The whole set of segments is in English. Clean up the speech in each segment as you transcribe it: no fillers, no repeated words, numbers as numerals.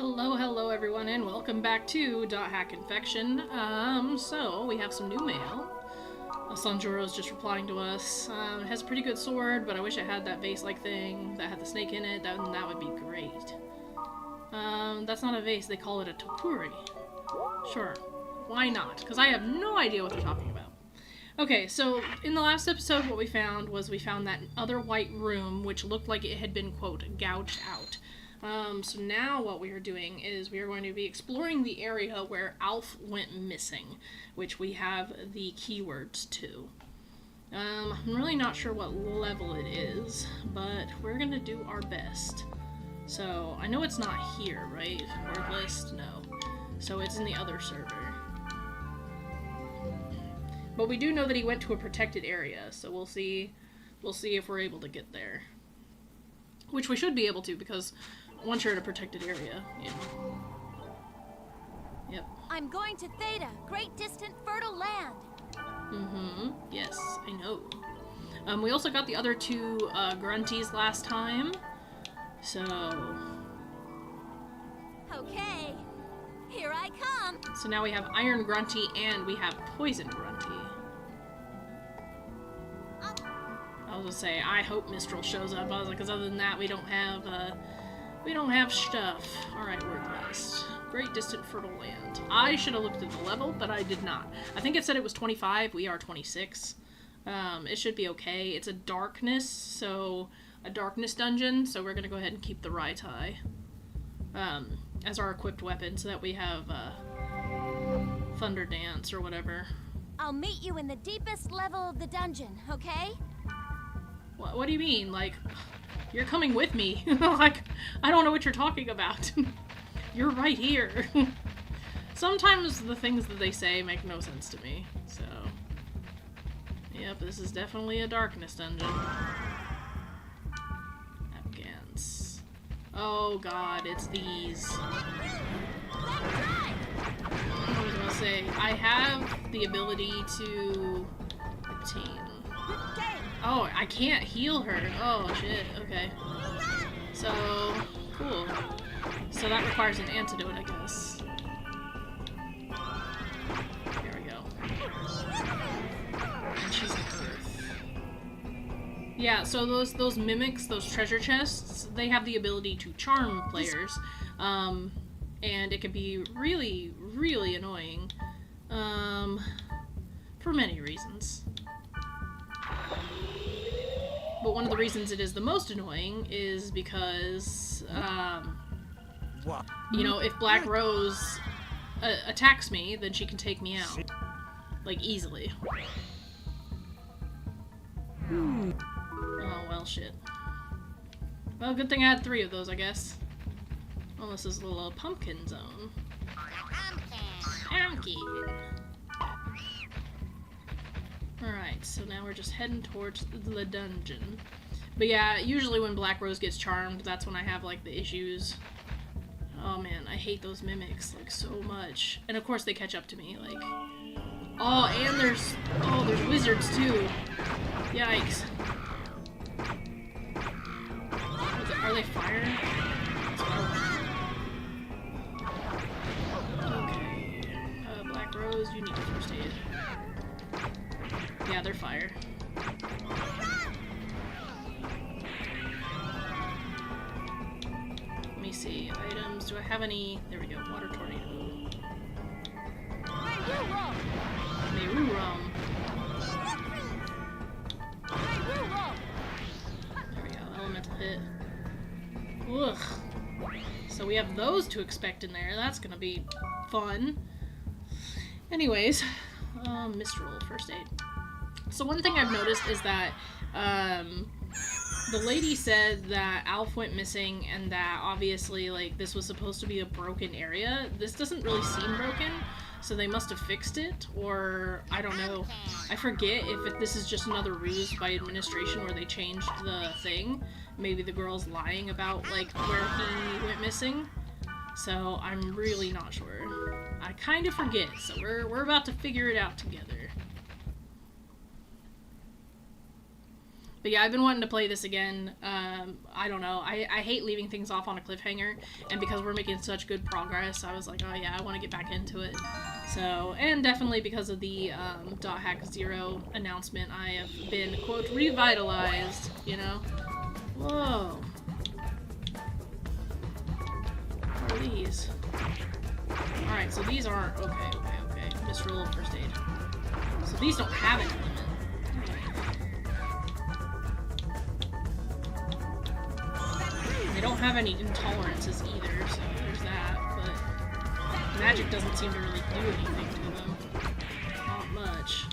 Hello everyone, and welcome back to .hack Infection. So we have some new mail. Sanjuro's just replying to us. It has a pretty good sword, but I wish it had that vase-like thing that had the snake in it. That would be great. That's not a vase, they call it a tokuri. Sure, why not? Because I have no idea what they're talking about. Okay, so in the last episode what we found that other white room, which looked like it had been, quote, gouged out. So now what we are doing is we are going to be exploring the area where Alf went missing, which we have the keywords to. I'm really not sure what level it is, but we're going to do our best. So, I know it's not here, right? Word list? No. So it's in the other server. But we do know that he went to a protected area, so we'll see if we're able to get there. Which we should be able to, because once you're in a protected area, you know. Yep. I'm going to Theta, great distant fertile land. Mm-hmm. Yes, I know. We also got the other two grunties last time. So... Okay, here I come. So now we have Iron Grunty and we have Poison Grunty. I was gonna say, I hope Mistral shows up. I was like, because other than that, we don't have stuff. Alright, word list. Great distant fertile land. I should have looked at the level, but I did not. I think it said it was 25. We are 26. It should be okay. It's a darkness, so a darkness dungeon, so we're gonna go ahead and keep the Raitai as our equipped weapon, so that we have Thunder Dance or whatever. I'll meet you in the deepest level of the dungeon, okay? What do you mean? Like, you're coming with me. Like, I don't know what you're talking about. You're right here. Sometimes the things that they say make no sense to me, so... Yep, this is definitely a darkness dungeon. Afghans. Oh god, it's these. I was gonna say, I have the ability to obtain... Oh, I can't heal her. Oh, shit. Okay. So, cool. So that requires an antidote, I guess. Here we go. And she's an earth. Yeah, so those mimics, those treasure chests, they have the ability to charm players. And it can be really, really annoying. For many reasons. But one of the reasons it is the most annoying is because, you know, if Black Rose attacks me, then she can take me out. Like, easily. Oh, well, shit. Well, good thing I had 3 of those, I guess. Well, this is a little pumpkin zone. Pumpkin! Alright, so now we're just heading towards the dungeon. But yeah, usually when Black Rose gets charmed, that's when I have, like, the issues. Oh man, I hate those mimics, like, so much. And of course they catch up to me, like... Oh, and there's wizards, too. Yikes. Are they fire? Okay. Black Rose, you need a first aid. Yeah, they're fire. Let me see. Items. Do I have any? There we go. Water tornado. Merurum. There we go. Elemental hit. Ugh. So we have those to expect in there. That's gonna be fun. Anyways, Mistral first aid. So one thing I've noticed is that the lady said that Alf went missing and that obviously, like, this was supposed to be a broken area. This doesn't really seem broken, so they must have fixed it, or I don't know. I forget if this is just another ruse by administration where they changed the thing. Maybe the girl's lying about, like, where he went missing. So I'm really not sure. I kind of forget, so we're about to figure it out together. But yeah, I've been wanting to play this again. I don't know. I hate leaving things off on a cliffhanger, and because we're making such good progress, I was like, oh yeah, I want to get back into it. So, and definitely because of the .hack 0 announcement, I have been, quote, revitalized, you know? Whoa. What are these? Alright, so these aren't... Okay. Just roll first aid. So these don't have any limit. They don't have any intolerances either, so there's that, but magic doesn't seem to really do anything to them. Not much.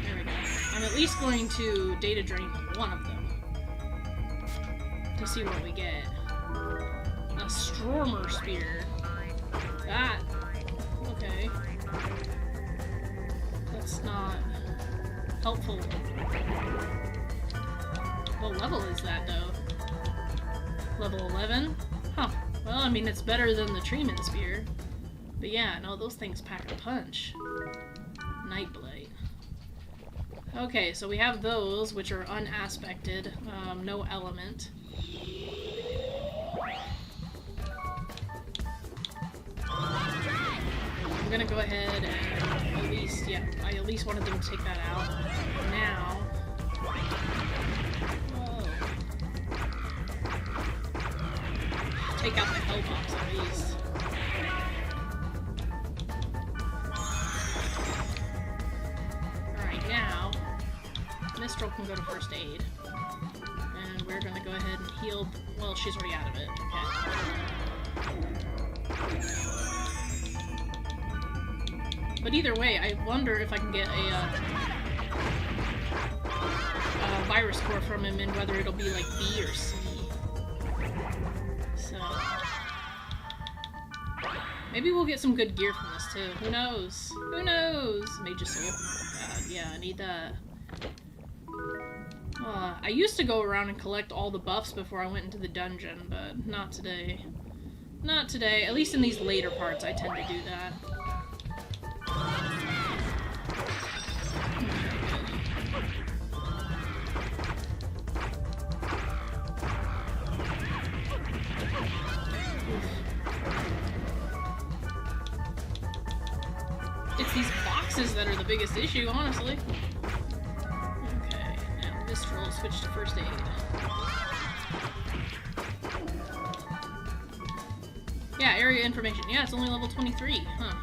There we go. I'm at least going to data drain one of them to see what we get. A Stormer Spear. That. Okay. That's not helpful. What level is that, though? Level 11? Huh. Well, I mean, it's better than the Treatment Spear. But yeah, no, those things pack a punch. Nightblight. Okay, so we have those, which are unaspected. No element. I'm gonna go ahead and at least, yeah, I at least wanted them to take that out. Now, whoa. Take out the hellbox at least. Alright, now, Mistral can go to first aid. And we're gonna go ahead and heal, well, she's already out of it. Okay. But either way, I wonder if I can get a virus core from him and whether it'll be like B or C. So maybe we'll get some good gear from this too. Who knows? Who knows? Mage's Soul. God, yeah, I need that. I used to go around and collect all the buffs before I went into the dungeon, but not today. Not today. At least in these later parts, I tend to do that. It's these boxes that are the biggest issue, honestly. Okay, now Mistral, switch to first aid. Yeah, area information. Yeah, it's only level 23. Huh.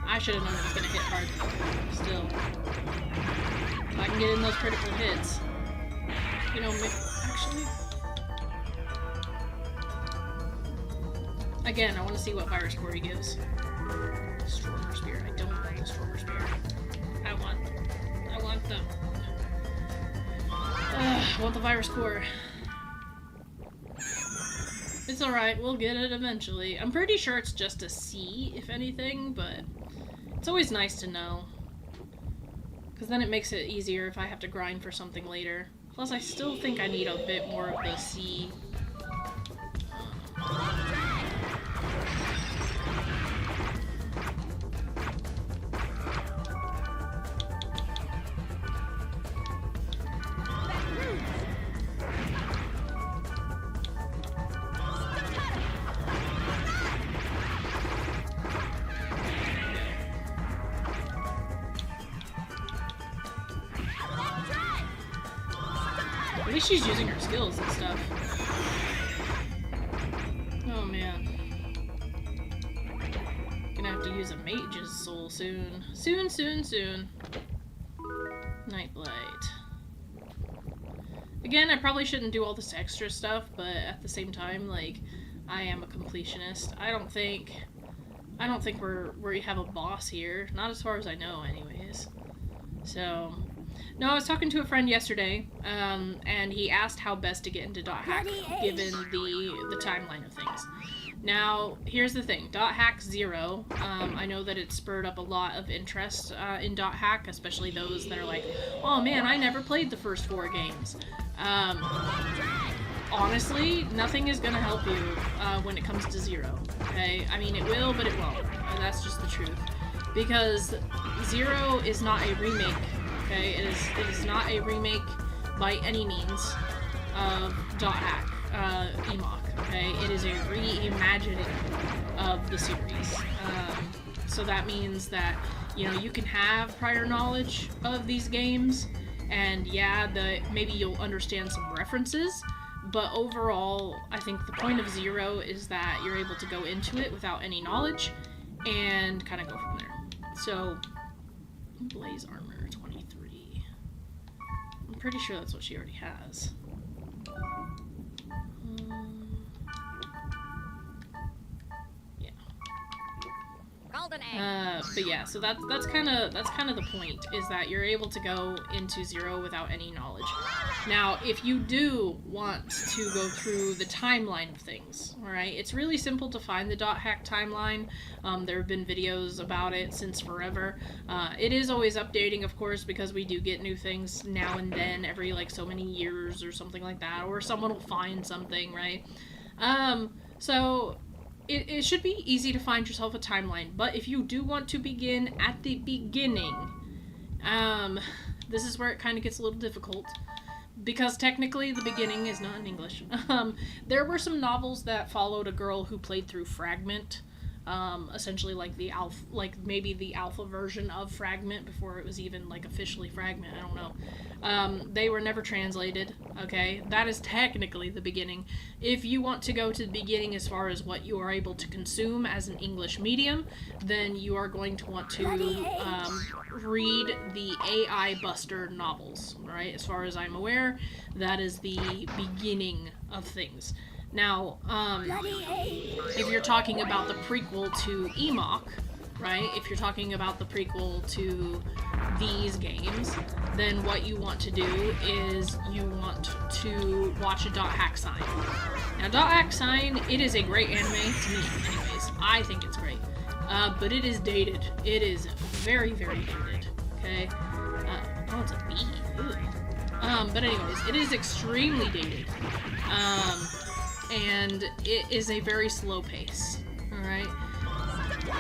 I should have known it was going to hit hard. Still. If I can get in those critical hits. You know, actually... Again, I want to see what virus core he gives. Stormer Spear. I don't want the Stormer Spear. I want the... I want the virus core. It's alright, we'll get it eventually. I'm pretty sure it's just a C, if anything, but it's always nice to know. Because then it makes it easier if I have to grind for something later. Plus, I still think I need a bit more of the C. At least she's using her skills and stuff. Oh man. Gonna have to use a mage's soul soon. Soon. Nightblight. Again, I probably shouldn't do all this extra stuff, but at the same time, like, I am a completionist. I don't think we have a boss here. Not as far as I know, anyways. So... No, I was talking to a friend yesterday, and he asked how best to get into .hack, given the timeline of things. Now, here's the thing. .hack 0, I know that it spurred up a lot of interest in .hack, especially those that are like, oh man, I never played the first 4 games. Honestly, nothing is going to help you when it comes to 0, okay? I mean, it will, but it won't. That's just the truth. because Zero is not a remake, okay? It is not a remake by any means of .hack, EMOC, okay? It is a reimagining of the series. So that means that, you know, you can have prior knowledge of these games, and yeah, maybe you'll understand some references, but overall, I think the point of Zero is that you're able to go into it without any knowledge, and kind of go from there. So, Blaze Armor 23. I'm pretty sure that's what she already has. But yeah, so that's kind of the point, is that you're able to go into Zero without any knowledge. Now, if you do want to go through the timeline of things, all right, it's really simple to find the .hack timeline. There have been videos about it since forever. It is always updating, of course, because we do get new things now and then, every like so many years or something like that, or someone will find something, right? So it should be easy to find yourself a timeline, but if you do want to begin at the beginning, this is where it kind of gets a little difficult, because technically the beginning is not in English. There were some novels that followed a girl who played through Fragment, essentially like maybe the alpha version of Fragment before it was even like officially Fragment, I don't know. They were never translated, okay? That is technically the beginning. If you want to go to the beginning as far as what you are able to consume as an English medium, then you are going to want to read the AI Buster novels, right? As far as I'm aware, that is the beginning of things. Now, if you're talking about the prequel to EMOC, right? If you're talking about the prequel to these games, then what you want to do is you want to watch a .hack sign. Now, .hack sign, it is a great anime to me, anyways. I think it's great. But it is dated. It is very, very dated, okay? Oh, it's a bee. Ooh. But anyways, it is extremely dated. And it is a very slow pace, alright?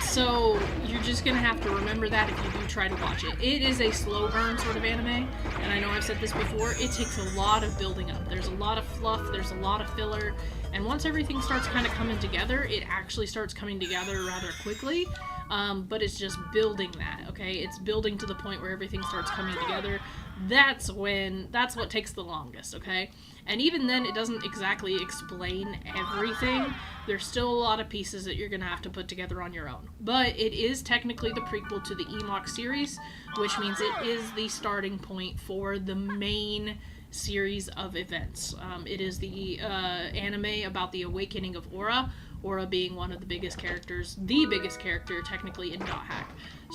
So, you're just gonna have to remember that if you do try to watch it. It is a slow burn sort of anime, and I know I've said this before, it takes a lot of building up. There's a lot of fluff, there's a lot of filler, and once everything starts kind of coming together, it actually starts coming together rather quickly, but it's just building that, okay? It's building to the point where everything starts coming together. That's what takes the longest, okay? And even then, it doesn't exactly explain everything. There's still a lot of pieces that you're going to have to put together on your own. But it is technically the prequel to the EMOC series, which means it is the starting point for the main series of events. It is the anime about the awakening of Aura, Aura being one of the biggest characters, the biggest character technically in .hack.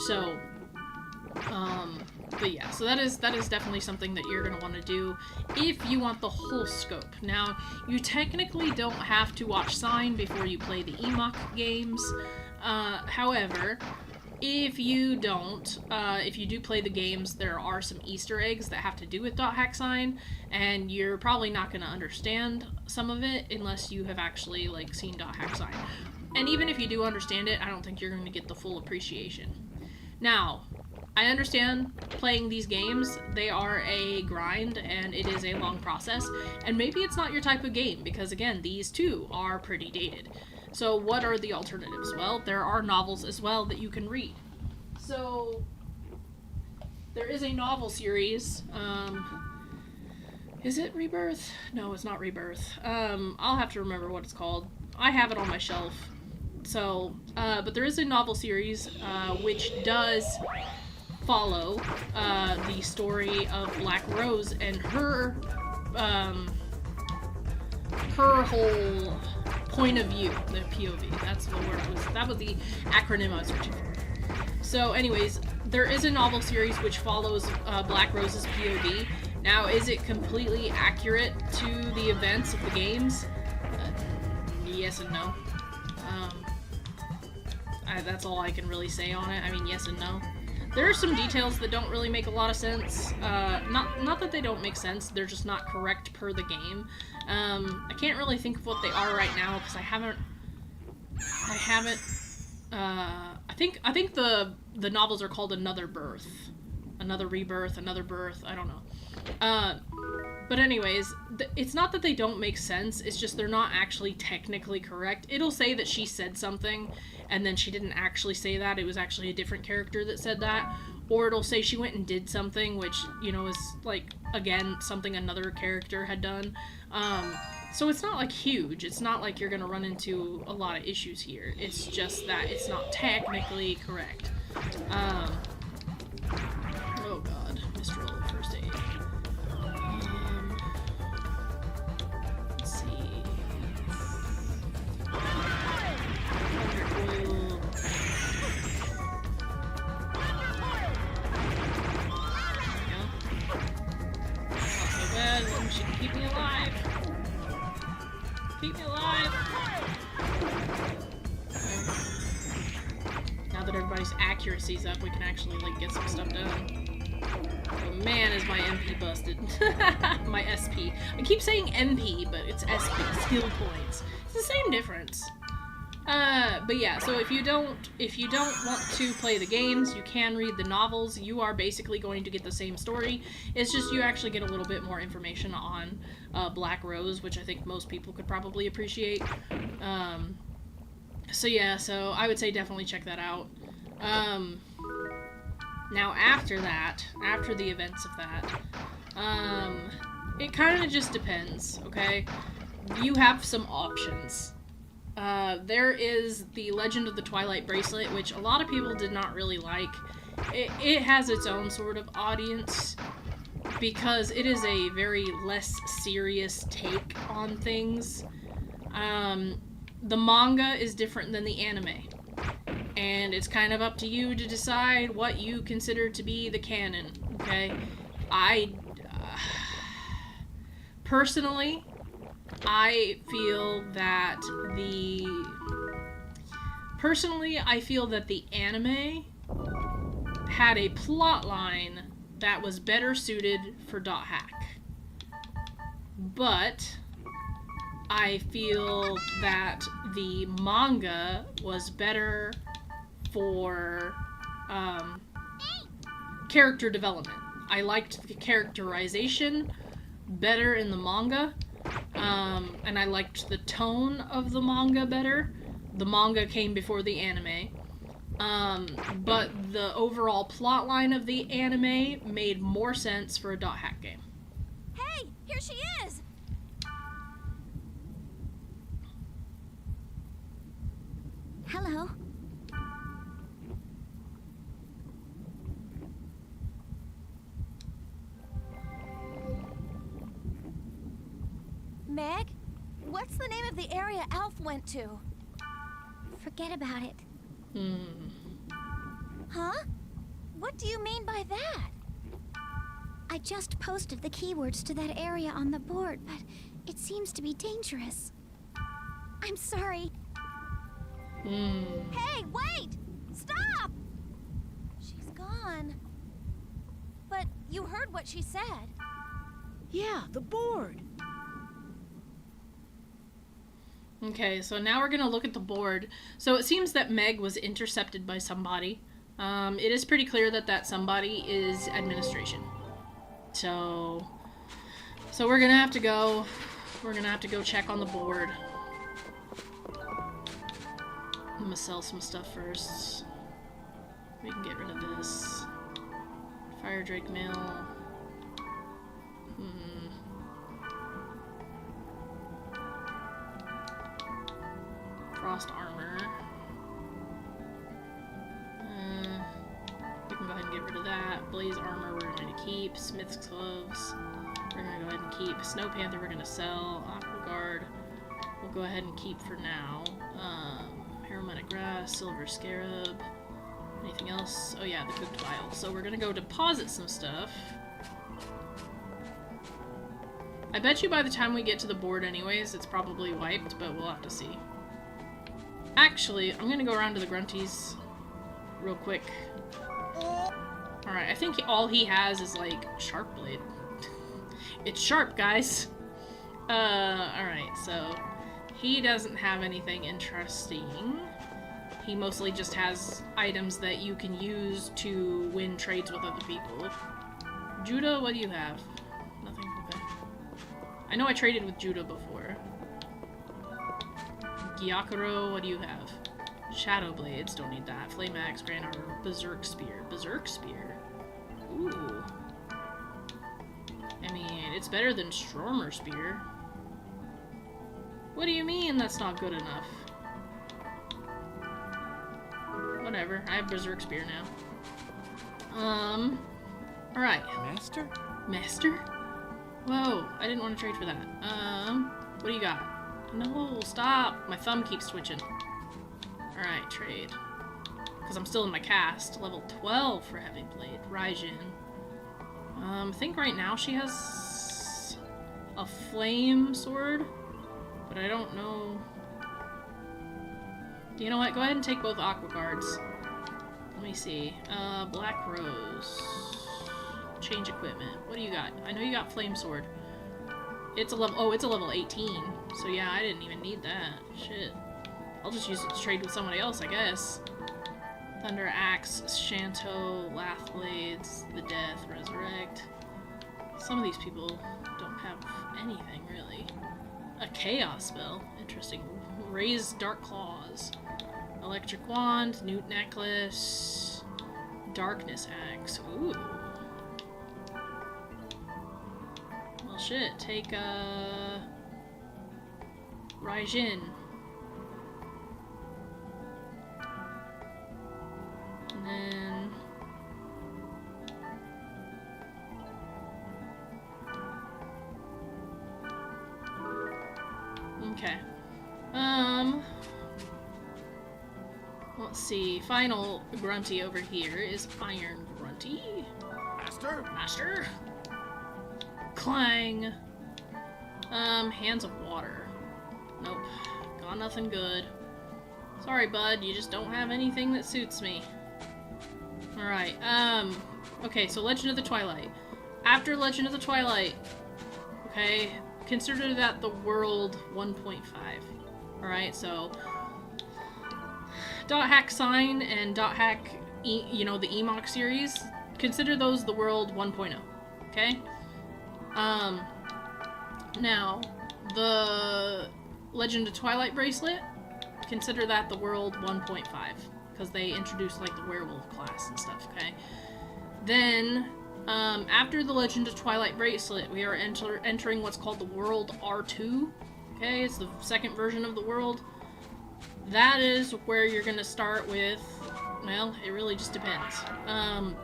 So, but yeah, so that is definitely something that you're going to want to do if you want the whole scope. Now, you technically don't have to watch Sign before you play the EMOC games. However, if you don't, if you do play the games, there are some Easter eggs that have to do with .hack Sign, and you're probably not going to understand some of it unless you have actually, like, seen .hack Sign. And even if you do understand it, I don't think you're going to get the full appreciation. Now, I understand playing these games, they are a grind, and it is a long process, and maybe it's not your type of game, because again, these too are pretty dated. So what are the alternatives? Well, there are novels as well that you can read. So, there is a novel series, is it Rebirth? No, it's not Rebirth. I'll have to remember what it's called. I have it on my shelf. So, but there is a novel series, which does follow the story of Black Rose and her whole point of view, the POV. That's the word that was the acronym I was searching for. So anyways, there is a novel series which follows Black Rose's POV. Now, is it completely accurate to the events of the games? Yes and no. That's all I can really say on it. I mean, yes and no. There are some details that don't really make a lot of sense. Not that they don't make sense, they're just not correct per the game. I can't really think of what they are right now because I think the the novels are called Another Birth. Another Rebirth, Another Birth, I don't know. But anyways, it's not that they don't make sense, it's just they're not actually technically correct. It'll say that she said something, and then she didn't actually say that, it was actually a different character that said that. Or it'll say she went and did something, which, you know, is, like, again, something another character had done. So it's not, like, huge. It's not like you're gonna run into a lot of issues here. It's just that it's not technically correct. Oh god, Mr. First Aid. Let's see. Oil. Not so bad. She can keep me alive. Keep me alive. Now that everybody's accuracy's up, we can actually, like, get some stuff done. Oh man, is my MP busted. My SP. I keep saying MP, but it's SP, skill points. It's the same difference. But yeah, so if you don't want to play the games, you can read the novels. You are basically going to get the same story. It's just you actually get a little bit more information on Black Rose, which I think most people could probably appreciate. So yeah, so I would say definitely check that out. Now after that, after the events of that, it kind of just depends, okay? You have some options. There is the Legend of the Twilight Bracelet, which a lot of people did not really like. It has its own sort of audience, because it is a very less serious take on things. The manga is different than the anime, and it's kind of up to you to decide what you consider to be the canon, okay? Personally, I feel that the anime had a plot line that was better suited for .hack. But I feel that the manga was better for character development. I liked the characterization better in the manga, and I liked the tone of the manga better. The manga came before the anime. But the overall plot line of the anime made more sense for a .hack game. Hey, here she is! Hello. Meg, what's the name of the area Alf went to? Forget about it. Huh? What do you mean by that? I just posted the keywords to that area on the board, but it seems to be dangerous. I'm sorry. Hey, wait! Stop! She's gone. But you heard what she said. Yeah, the board. Okay, so now we're gonna look at the board. So it seems that Meg was intercepted by somebody. It is pretty clear that that somebody is administration. So we're gonna have to go. We're gonna have to go check on the board. I'm gonna sell some stuff first. We can get rid of this. Fire Drake Mill. Frost Armor. We can go ahead and get rid of that. Blaze Armor we're going to keep. Smith's Gloves we're going to go ahead and keep. Snow Panther we're going to sell. Aqua Guard we'll go ahead and keep for now. Aromatic Grass, Silver Scarab. Anything else? Oh yeah, the Cooked Vial. So we're going to go deposit some stuff. I bet you by the time we get to the board anyways, it's probably wiped, but we'll have to see. Actually, I'm gonna go around to the Grunties real quick. Alright, I think all he has is, like, Sharp Blade. It's sharp, guys! Alright, so he doesn't have anything interesting. He mostly just has items that you can use to win trades with other people. Judah, what do you have? Nothing. Okay. I know I traded with Judah before. Gyakuro, what do you have? Shadow Blades, don't need that. Flame Axe, Grand Armor, Berserk Spear. Berserk Spear? Ooh. I mean, it's better than Stormer Spear. What do you mean that's not good enough? Whatever, I have Berserk Spear now. Alright. Master? Master? Whoa, I didn't want to trade for that. What do you got? No, stop! My thumb keeps twitching. Alright, trade. Because I'm still in my cast. Level 12 for Heavy Blade. Raijin. I think right now she has a flame sword, but I don't know. You know what? Go ahead and take both aqua cards. Let me see. Black Rose. Change equipment. What do you got? I know you got flame sword. It's a level. Oh, it's a level 18. So yeah, I didn't even need that. Shit. I'll just use it to trade with somebody else, I guess. Thunder Axe, Shanto, Lath Blades, the Death, Resurrect. Some of these people don't have anything, really. A Chaos spell. Interesting. Raise Dark Claws. Electric Wand, Newt Necklace, Darkness Axe. Ooh. Well, shit. Take, Raijin. And then... Okay. Let's see. Final Grunty over here is Iron Grunty. Master? Master? Clang. Hands of Water. Nope. Got nothing good. Sorry, bud. You just don't have anything that suits me. Alright, okay, so Legend of the Twilight. After Legend of the Twilight, okay, consider that the world 1.5. Alright, so .hack Sign and .hack, you know, the Emok series, consider those the world 1.0, okay? Now, the Legend of Twilight bracelet, consider that the world 1.5. Because they introduced, like, the werewolf class and stuff, okay? Then, after the Legend of Twilight bracelet, we are entering what's called the World R2, okay? It's the second version of the world. That is where you're gonna start with, well, it really just depends.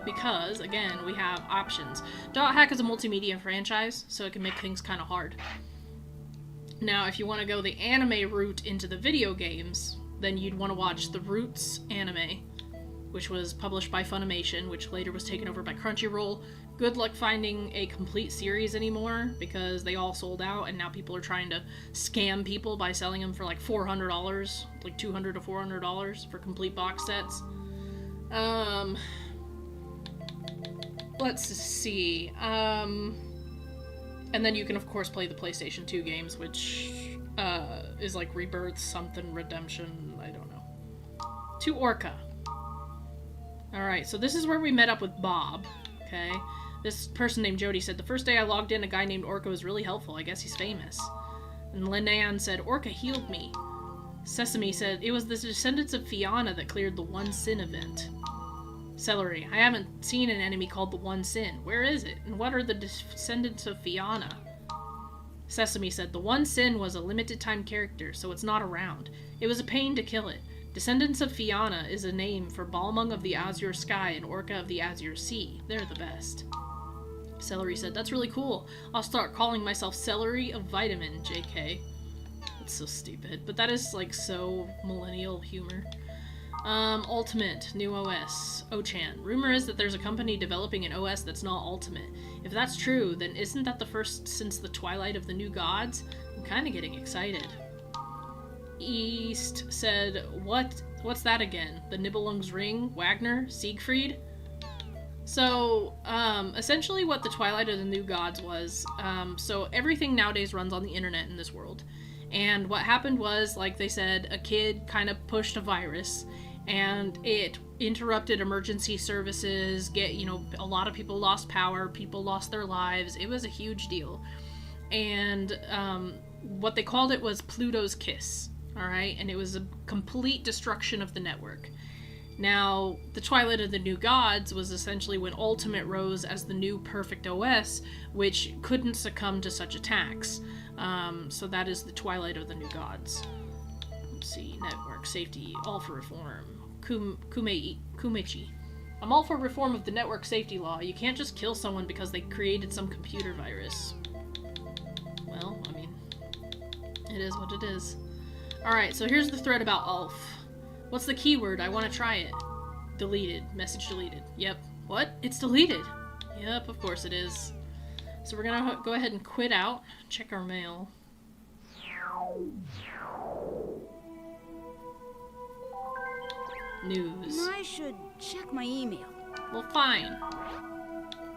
Because, again, we have options. .hack is a multimedia franchise, so it can make things kind of hard. Now, if you want to go the anime route into the video games, then you'd want to watch the Roots anime, which was published by Funimation, which later was taken over by Crunchyroll. Good luck finding a complete series anymore, because they all sold out, and now people are trying to scam people by selling them for like $400, like $200 to $400 for complete box sets. Let's see. And then you can, of course, play the PlayStation 2 games, which is like Rebirth, something, Redemption, I don't know. To Orca. Alright, so this is where we met up with Bob, okay? This person named Jody said, the first day I logged in, a guy named Orca was really helpful. I guess he's famous. And Linnea said, Orca healed me. Sesame said, it was the descendants of Fianna that cleared the One Sin event. Celery, I haven't seen an enemy called the One Sin. Where is it? And what are the descendants of Fianna? Sesame said, the One Sin was a limited time character, so it's not around. It was a pain to kill it. Descendants of Fianna is a name for Balmung of the Azure Sky and Orca of the Azure Sea. They're the best. Celery said, that's really cool. I'll start calling myself Celery of Vitamin, JK. That's so stupid, but that is like so millennial humor. Ultimate, new OS. Ochan. Rumor is that there's a company developing an OS that's not Ultimate. If that's true, then isn't that the first since the Twilight of the New Gods? I'm kinda getting excited. East said, what's that again? The Nibelung's Ring? Wagner? Siegfried? So, essentially what the Twilight of the New Gods was, so everything nowadays runs on the internet in this world. And what happened was, like they said, a kid kind of pushed a virus, and it interrupted emergency services. A lot of people lost power, people lost their lives. It was a huge deal. And what they called it was Pluto's Kiss, all right? And it was a complete destruction of the network. Now, the Twilight of the New Gods was essentially when Ultimate rose as the new perfect OS, which couldn't succumb to such attacks. So that is the Twilight of the New Gods. Let's see, network safety, all for reform. Kumechi. I'm all for reform of the network safety law. You can't just kill someone because they created some computer virus. Well, I mean, it is what it is. Alright, so here's the thread about Ulf. What's the keyword? I want to try it. Deleted. Message deleted. Yep. What? It's deleted. Yep, of course it is. So we're gonna go ahead and quit out. Check our mail. News. I should check my email. Well, fine.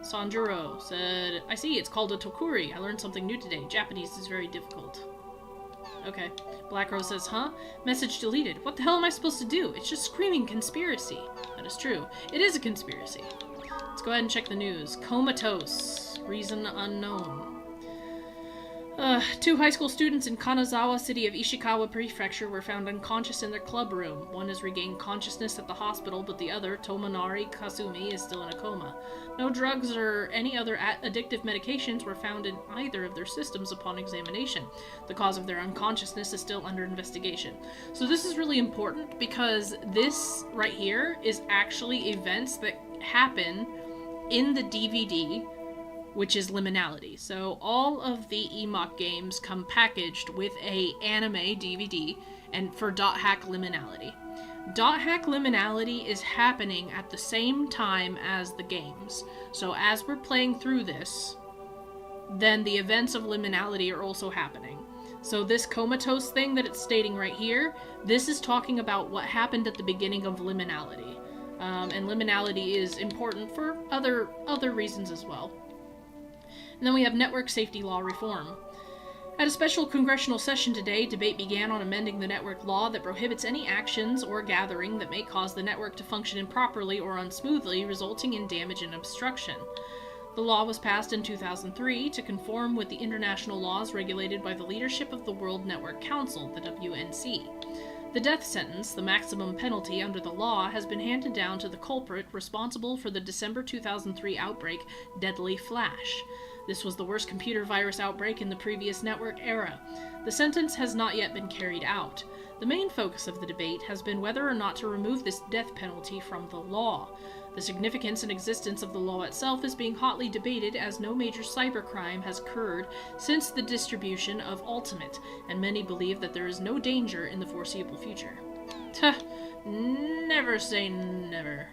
Sanjuro said, I see, it's called a tokuri. I learned something new today. Japanese is very difficult. Okay. Black Rose says, huh? Message deleted. What the hell am I supposed to do? It's just screaming conspiracy. That is true. It is a conspiracy. Let's go ahead and check the news. Comatose. Reason unknown. 2 high school students in Kanazawa City of Ishikawa Prefecture were found unconscious in their club room. One has regained consciousness at the hospital, but the other, Tomonari Kasumi, is still in a coma. No drugs or any other addictive medications were found in either of their systems upon examination. The cause of their unconsciousness is still under investigation. So this is really important because this right here is actually events that happen in the DVD, which is Liminality. So all of the EMOC games come packaged with a anime DVD, and for .hack Liminality. .hack Liminality is happening at the same time as the games. So as we're playing through this, then the events of Liminality are also happening. So this comatose thing that it's stating right here, this is talking about what happened at the beginning of Liminality. And Liminality is important for other reasons as well. And then we have network safety law reform. At a special congressional session today, debate began on amending the network law that prohibits any actions or gathering that may cause the network to function improperly or unsmoothly, resulting in damage and obstruction. The law was passed in 2003 to conform with the international laws regulated by the leadership of the World Network Council, the WNC. The death sentence, the maximum penalty under the law, has been handed down to the culprit responsible for the December 2003 outbreak, Deadly Flash. This was the worst computer virus outbreak in the previous network era. The sentence has not yet been carried out. The main focus of the debate has been whether or not to remove this death penalty from the law. The significance and existence of the law itself is being hotly debated as no major cybercrime has occurred since the distribution of Ultimate, and many believe that there is no danger in the foreseeable future. Tuh, never say never.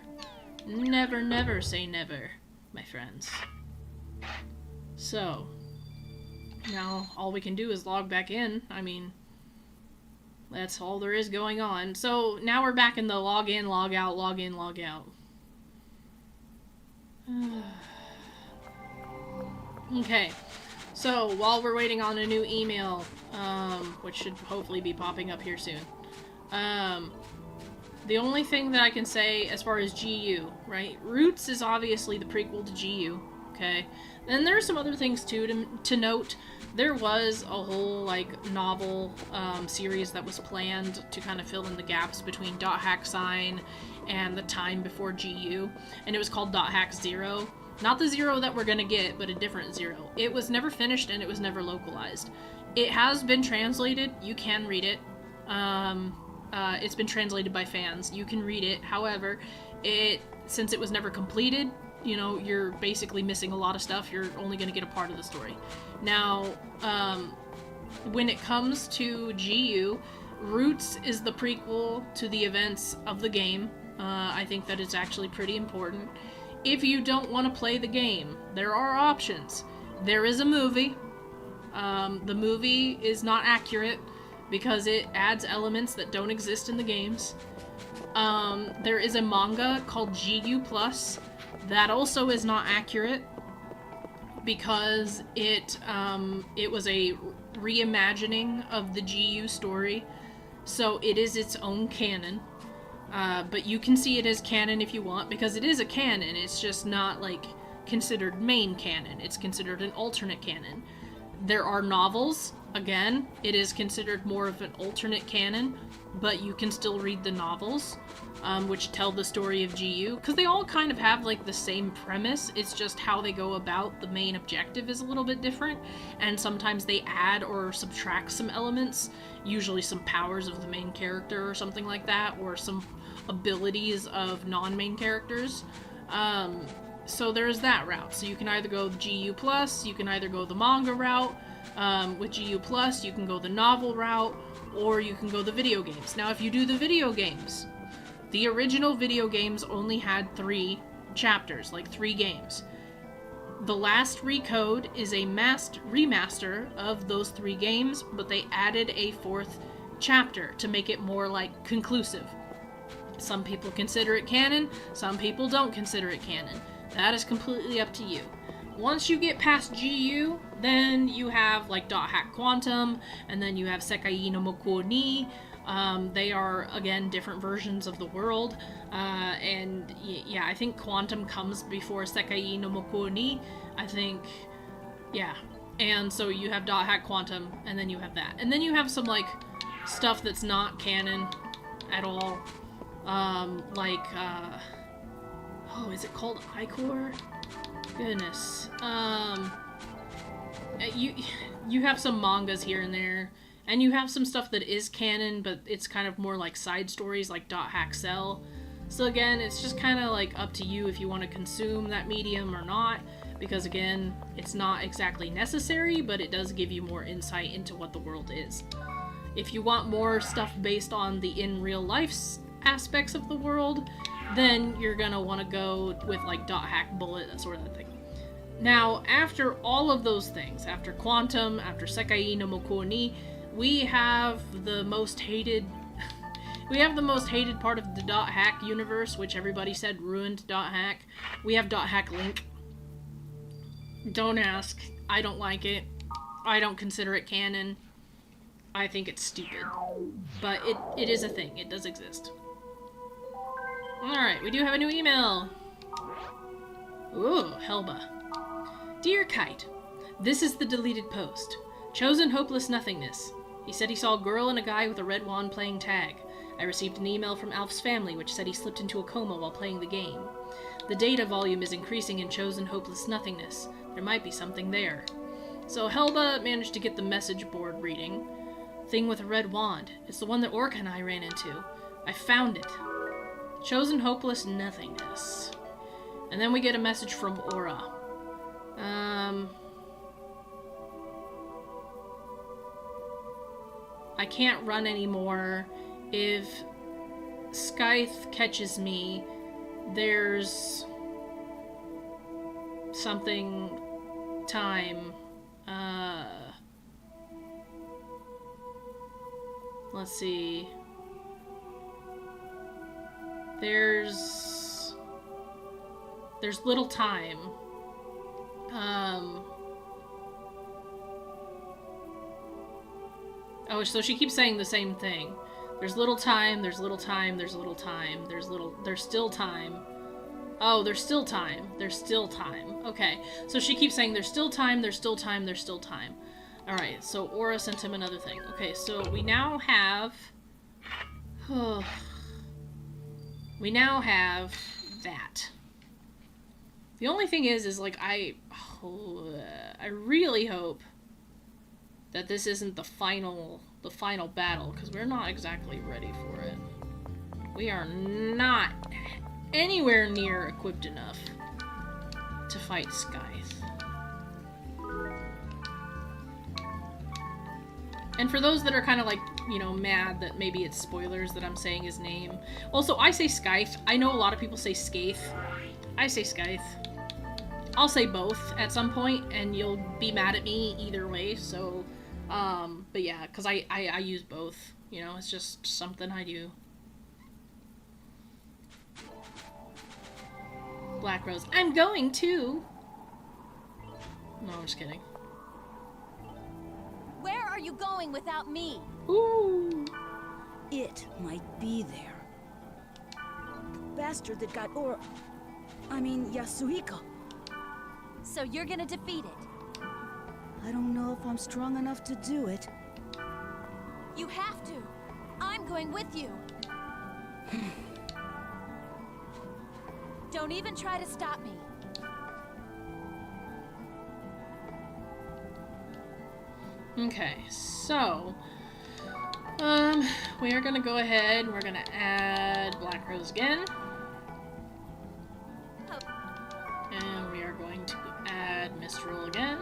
Never, never say never, my friends. So, now all we can do is log back in. I mean, that's all there is going on. So, now we're back in the log in, log out, log in, log out. Okay, so while we're waiting on a new email, which should hopefully be popping up here soon, the only thing that I can say as far as GU, right? Roots is obviously the prequel to GU, okay? Then there are some other things too to note. There was a whole novel series that was planned to kind of fill in the gaps between .hack Sign and the time before GU, and it was called .hack Zero. Not the Zero that we're gonna get, but a different Zero. It was never finished and it was never localized. It has been translated. You can read it. It's been translated by fans. You can read it. However, since it was never completed, you know, you're basically missing a lot of stuff. You're only going to get a part of the story. Now, when it comes to GU, Roots is the prequel to the events of the game. I think that it's actually pretty important. If you don't want to play the game, there are options. There is a movie. The movie is not accurate because it adds elements that don't exist in the games. There is a manga called GU Plus that also is not accurate because it was a reimagining of the GU story, so it is its own canon. But you can see it as canon if you want, because it is a canon. It's just not, like, considered main canon. It's considered an alternate canon. There are novels. Again, it is considered more of an alternate canon, but you can still read the novels, which tell the story of GU, because they all kind of have, like, the same premise. It's just how they go about the main objective is a little bit different, and sometimes they add or subtract some elements, usually some powers of the main character or something like that, or some abilities of non-main characters. So there's that route. So you can either go GU+, you can either go the manga route. With GU+, you can go the novel route, or you can go the video games. Now, if you do the video games, the original video games only had 3 chapters, like 3 games. The last Recode is a remaster of those 3 games, but they added a 4th chapter to make it more, like, conclusive. Some people consider it canon, some people don't consider it canon. That is completely up to you. Once you get past GU, then you have, like, .hack Quantum, and then you have Sekai no Mokou ni. They are, again, different versions of the world. And yeah, I think Quantum comes before Sekai no Mokou ni. I think, yeah. And so you have .hack Quantum, and then you have that. And then you have some, like, stuff that's not canon at all. Oh, is it called Ichor? Goodness. You have some mangas here and there, and you have some stuff that is canon, but it's kind of more like side stories, like .hack Cell. So again, it's just kind of like up to you if you want to consume that medium or not, because again, it's not exactly necessary, but it does give you more insight into what the world is. If you want more stuff based on the in real life aspects of the world, then you're gonna want to go with, like, .hack Bullet, that sort of thing. Now, after all of those things, after Quantum, after Sekai no Mokou ni, we have the most hated part of the .hack universe, which everybody said ruined .hack. We have .hack Link. Don't ask. I don't like it. I don't consider it canon. I think it's stupid. But it is a thing. It does exist. Alright, we do have a new email. Ooh, Helba. Dear Kite, this is the deleted post. Chosen hopeless nothingness. He said he saw a girl and a guy with a red wand playing tag. I received an email from Alf's family which said he slipped into a coma while playing the game. The data volume is increasing in Chosen hopeless nothingness. There might be something there. So Helba managed to get the message board reading. Thing with a red wand. It's the one that Orca and I ran into. I found it. Chosen hopeless nothingness. And then we get a message from Aura. I can't run anymore. If Skeith catches me, there's something time. Let's see. There's little time. Oh, so she keeps saying the same thing. There's little time, there's little time, there's little time, there's still time. Oh, there's still time. There's still time. Okay. So she keeps saying there's still time, there's still time, there's still time. Alright, so Aura sent him another thing. Okay, so we now have... we now have that. The only thing is like, I really hope that this isn't the final battle, because we're not exactly ready for it. We are not anywhere near equipped enough to fight Skeith. And for those that are kind of like, you know, mad that maybe it's spoilers that I'm saying his name. Also, I say Skeith. I know a lot of people say Skeith. I say Skeith. I'll say both at some point, and you'll be mad at me either way, so, but yeah, because I use both, you know, it's just something I do. Black Rose. I'm going too! No, I'm just kidding. Where are you going without me? Ooh! It might be there. bastard that got Yasuhiko. So you're gonna defeat it? I don't know if I'm strong enough to do it. You have to. I'm going with you. Don't even try to stop me. Okay, so we are gonna go ahead. We're gonna add Black Rose again, and we are going to add Mistral again.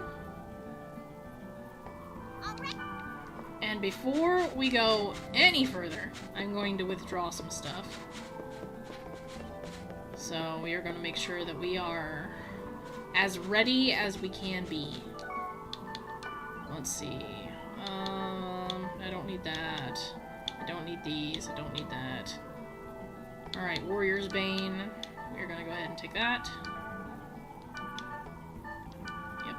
And before we go any further, I'm going to withdraw some stuff. So we are going to make sure that we are as ready as we can be. Let's see. I don't need that. I don't need these. I don't need that. Alright, Warrior's Bane. We're gonna go ahead and take that. Yep.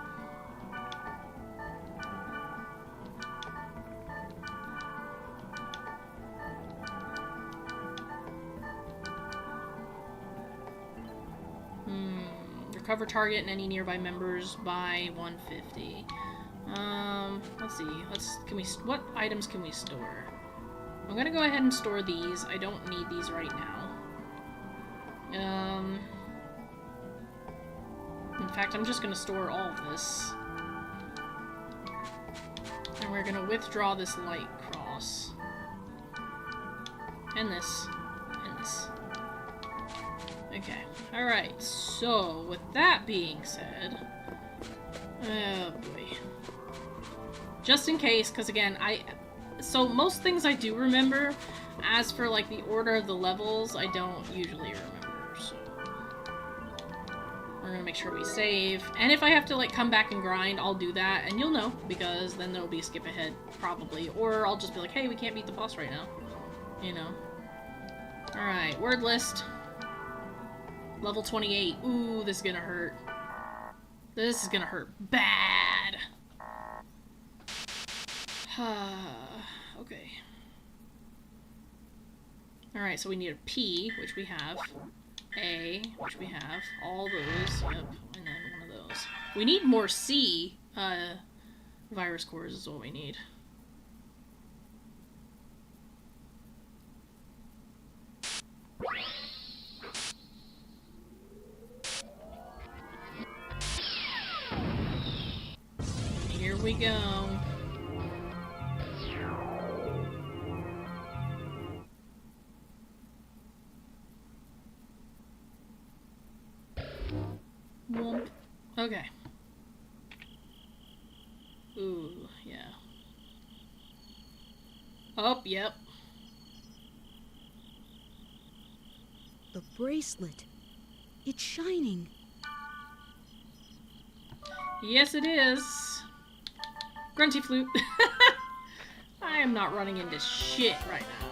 Recover target and any nearby members by 150. Let's see. What items can we store? I'm gonna go ahead and store these. I don't need these right now. In fact, I'm just gonna store all of this. And we're gonna withdraw this light cross. And this. And this. Okay. Alright, so with that being said... Oh boy. Just in case, because again, so most things I do remember. As for like the order of the levels, I don't usually remember, so we're gonna make sure we save. And if I have to like come back and grind, I'll do that, and you'll know, because then there'll be a skip ahead, probably. Or I'll just be like, hey, we can't beat the boss right now. You know. Alright, word list. Level 28. Ooh, this is gonna hurt. This is gonna hurt bad. Okay. Alright, so we need a P, which we have. A, which we have. All those. Yep. And then one of those. We need more C. Virus cores is what we need. Here we go. Womp. Okay. Ooh, yeah. Oh, yep. The bracelet. It's shining. Yes, it is. Grunty flute. I am not running into shit right now.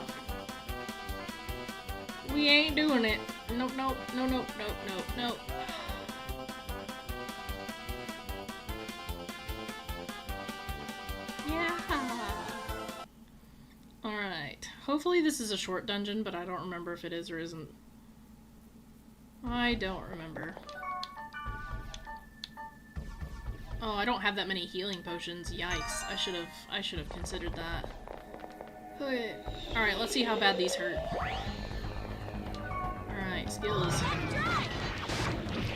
We ain't doing it. Nope, nope, no, nope, nope, nope, nope. Yeah. Alright. Hopefully this is a short dungeon, but I don't remember if it is or isn't. I don't remember. Oh, I don't have that many healing potions. Yikes. I should have considered that. Okay. Alright, let's see how bad these hurt. Alright, skills.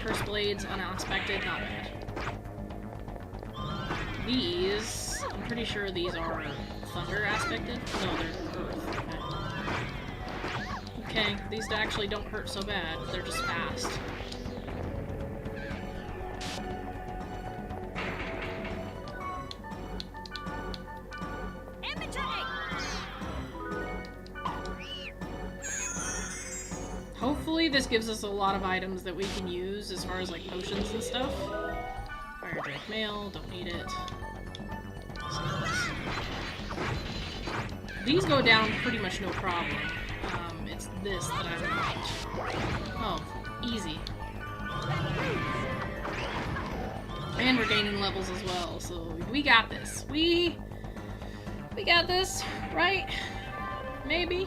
Curse blades, unexpected, not bad. These, I'm pretty sure these are thunder aspected. No, they're earth. Okay, these actually don't hurt so bad. They're just fast. Hopefully this gives us a lot of items that we can use as far as like potions and stuff. Fire Drake Mail, don't need it. These go down pretty much no problem. It's this that I'm... Oh, easy. And we're gaining levels as well, so we got this. We got this, right? Maybe?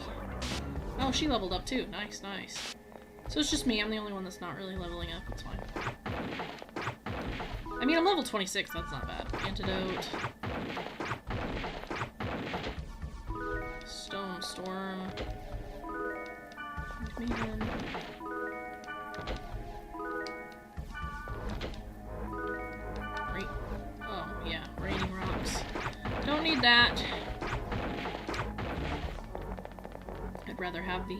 Oh, she leveled up too. Nice, nice. So it's just me. I'm the only one that's not really leveling up. It's fine. I mean, I'm level 26. That's not bad. Antidote. Stone Storm. Man. Oh, yeah. Raining Rocks. Don't need that. I'd rather have the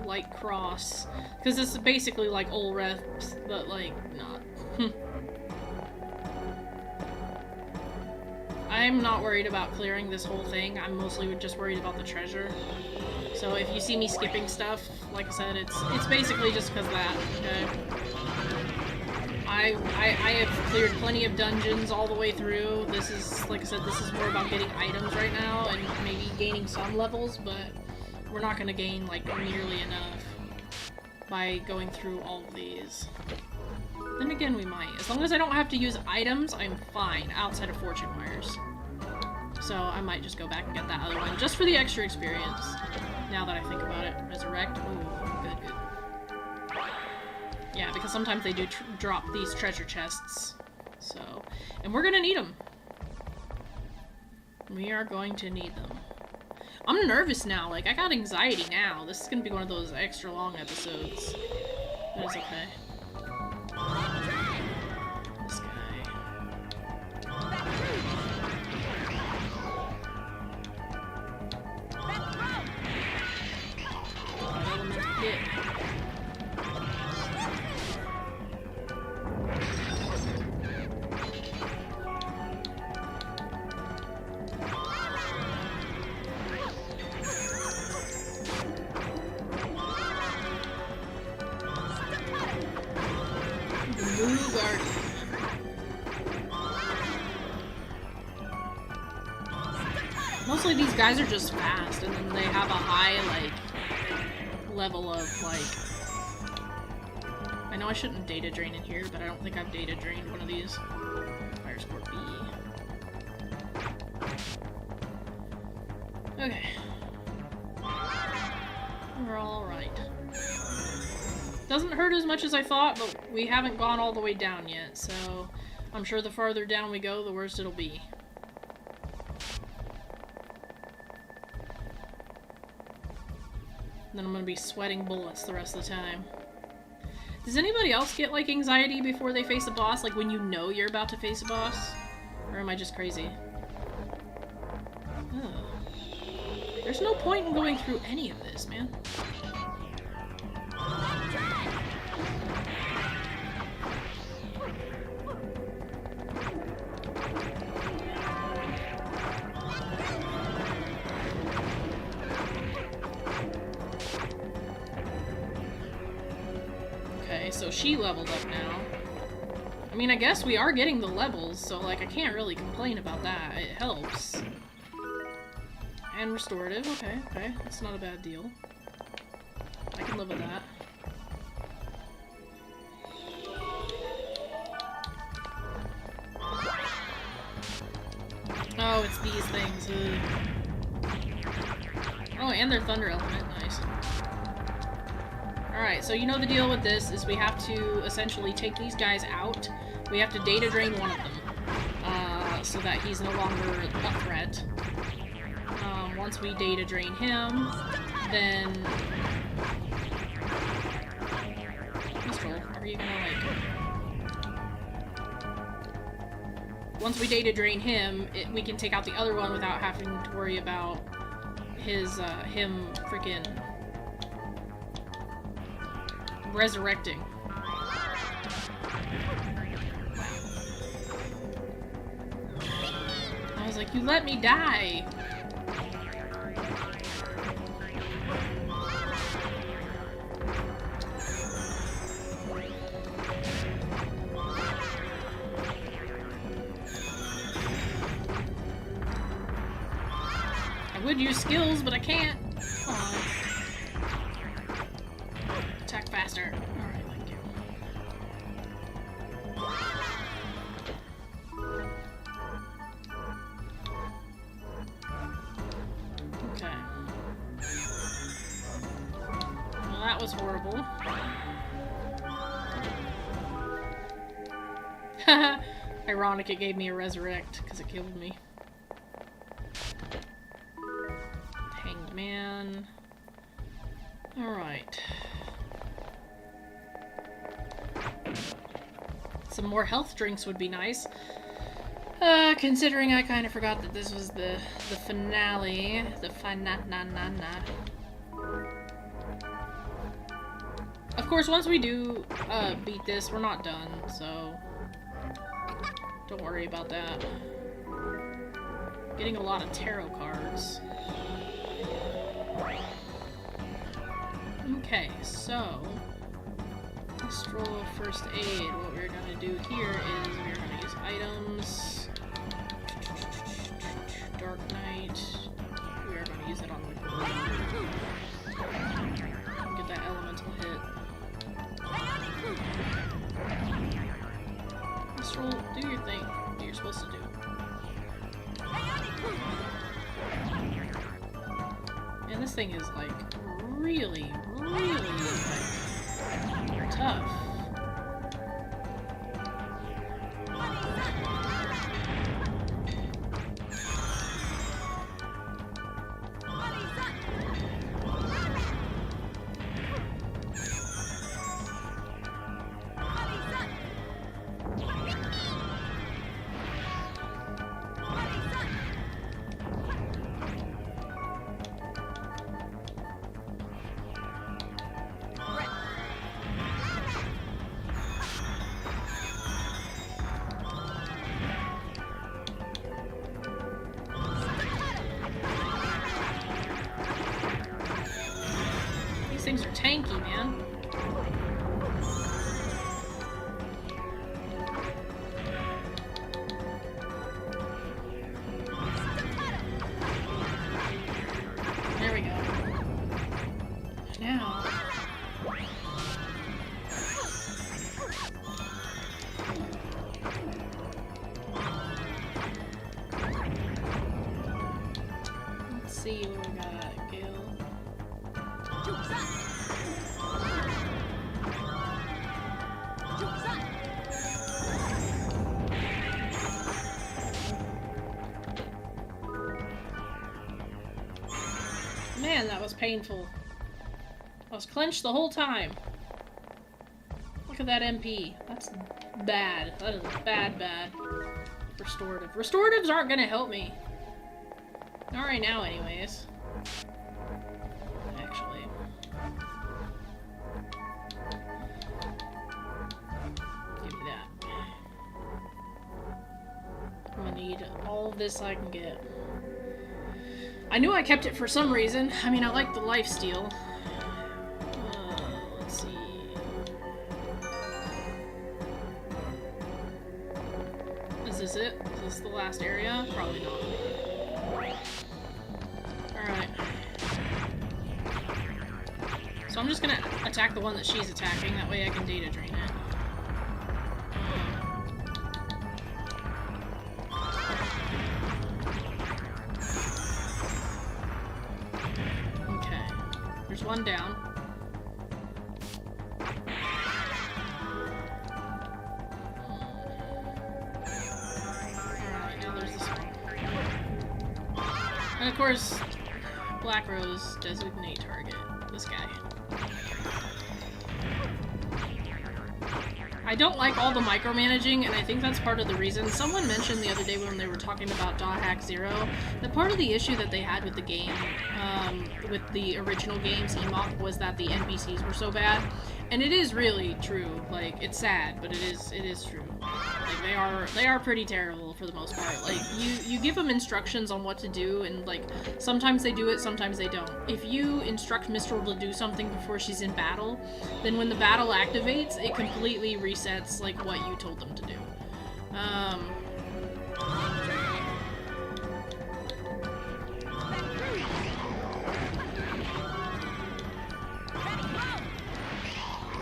light cross. Because this is basically like old reps, but like, not. I'm not worried about clearing this whole thing. I'm mostly just worried about the treasure. So if you see me skipping stuff, like I said, it's basically just because of that, okay? I have cleared plenty of dungeons all the way through. This is, like I said, this is more about getting items right now and maybe gaining some levels, but we're not going to gain, like, nearly enough by going through all of these. Then again, we might. As long as I don't have to use items, I'm fine, outside of Fortune Wires. So I might just go back and get that other one, just for the extra experience. Now that I think about it. Resurrect. Ooh, good, good. Yeah, because sometimes they do drop these treasure chests. So, and we're gonna need them. We are going to need them. I'm nervous now. Like, I got anxiety now. This is gonna be one of those extra long episodes. But it's okay. This guy. Hit. Mostly these guys are just fast, and then they have a high, like, level of, like... I know I shouldn't data drain in here, but I don't think I've data drained one of these. Fire Sport B. Okay. We're alright. Doesn't hurt as much as I thought, but we haven't gone all the way down yet, so I'm sure the farther down we go, the worse it'll be. Then I'm gonna be sweating bullets the rest of the time. Does anybody else get, like, anxiety before they face a boss? Like, when you know you're about to face a boss? Or am I just crazy? Ugh. There's no point in going through any of this, man. So she leveled up now. I mean, I guess we are getting the levels, so, like, I can't really complain about that. It helps. And restorative, okay, okay. That's not a bad deal. I can live with that. Oh, it's these things. Ugh. Oh, and their thunder element. Nice. Alright, so you know the deal with this is we have to essentially take these guys out. We have to data drain one of them. So that he's no longer a threat. Once we data drain him, then... Mistral, are you gonna, like... Once we data drain him, we can take out the other one without having to worry about his, him freaking... resurrecting. I was like, you let me die! I would use skills, but I can't. Attack faster. Alright, thank you. Okay. Well, that was horrible. Ironic it gave me a resurrect, because it killed me. Hanged man. Alright. Some more health drinks would be nice. Considering I kind of forgot that this was the finale. The Of course, once we do beat this, we're not done, so don't worry about that. Getting a lot of tarot cards. Okay, so let's roll first aid. What we're gonna do here is we're gonna use items. Dark Knight. We are gonna use it on the group. Get that elemental hit. Let's roll. Do your thing. What you're supposed to do. And this thing is like really like tough. These things are tanky, man. There we go. Now. Let's see what we got, Gil. Man, that was painful. I was clenched the whole time. Look at that MP. That's bad. That is bad. Restorative. Restoratives aren't gonna help me. Not right now, anyways. Actually. Give me that. I'm gonna need all of this I can get. I knew I kept it for some reason. I mean, I like the lifesteal. Let's see. Is this it? Is this the last area? Probably not. Alright. So I'm just gonna attack the one that she's attacking. That way I can data drain it. There's one down. Alright, now there's this one. And of course, Black Rose, designate target. This guy. I don't like all the micromanaging, and I think that's part of the reason. Someone mentioned the other day when they were talking about .hack 0 that part of the issue that they had with the game, with the original games, EMOC, was that the NPCs were so bad. And it is really true. Like, it's sad, but it is true. Like, they are pretty terrible for the most part. Like, you give them instructions on what to do, and like, sometimes they do it, sometimes they don't. If you instruct Mistral to do something before she's in battle, then when the battle activates, it completely resets, like, what you told them to do.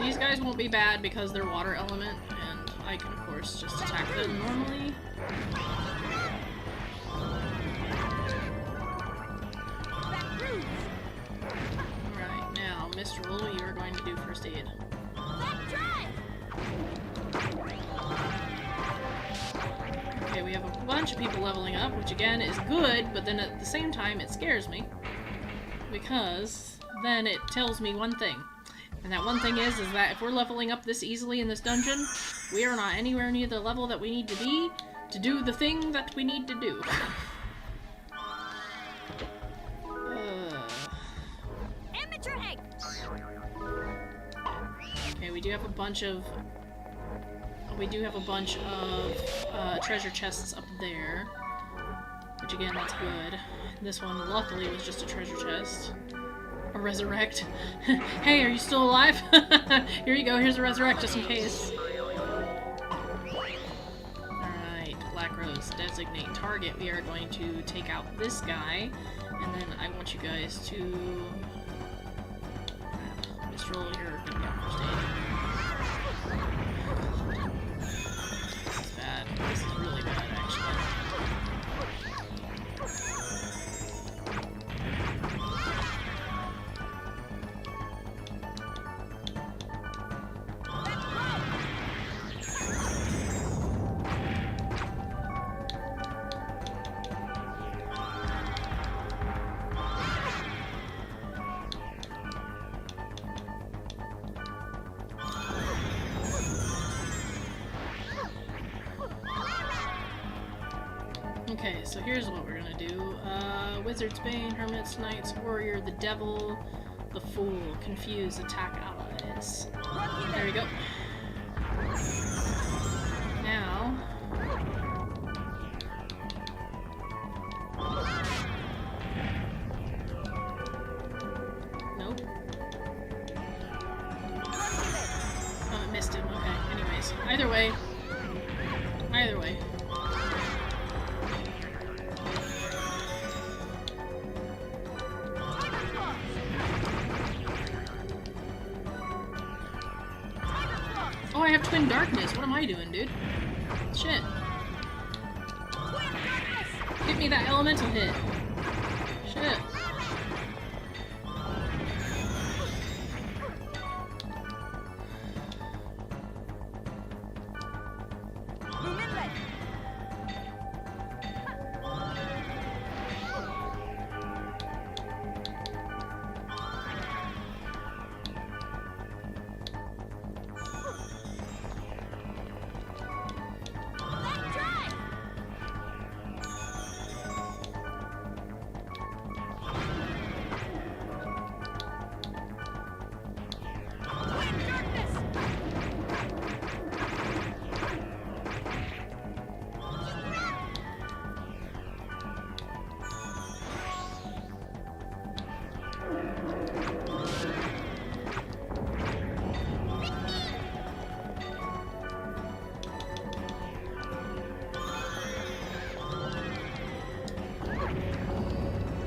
These guys won't be bad because they're water element, and I can, of course, just attack them normally. Alright, now, Mistral, you are going to do first aid. bunch of people leveling up, which again is good, but then at the same time it scares me. Because then it tells me one thing. And that one thing is that if we're leveling up this easily in this dungeon, we are not anywhere near the level that we need to be to do the thing that we need to do. Okay, we do have a bunch of treasure chests up there, which again, that's good. This one, luckily, was just a treasure chest. A resurrect. Hey, are you still alive? Here you go, here's a resurrect just in case. Alright, Black Rose, designate target. We are going to take out this guy, and then I want you guys to... Mistral, you're gonna get first aid. This is bad. This is really bad, actually. Okay, so here's what we're gonna do. Wizard's Bane, Hermit's Knights, Warrior, the Devil, the Fool, Confuse, Attack Allies. There we go. Now... Nope. Oh, I missed him. Okay, anyways. Either way. Either way. Oh, I have Twin Darkness. What am I doing, dude? Shit. Give me that elemental hit. Shit.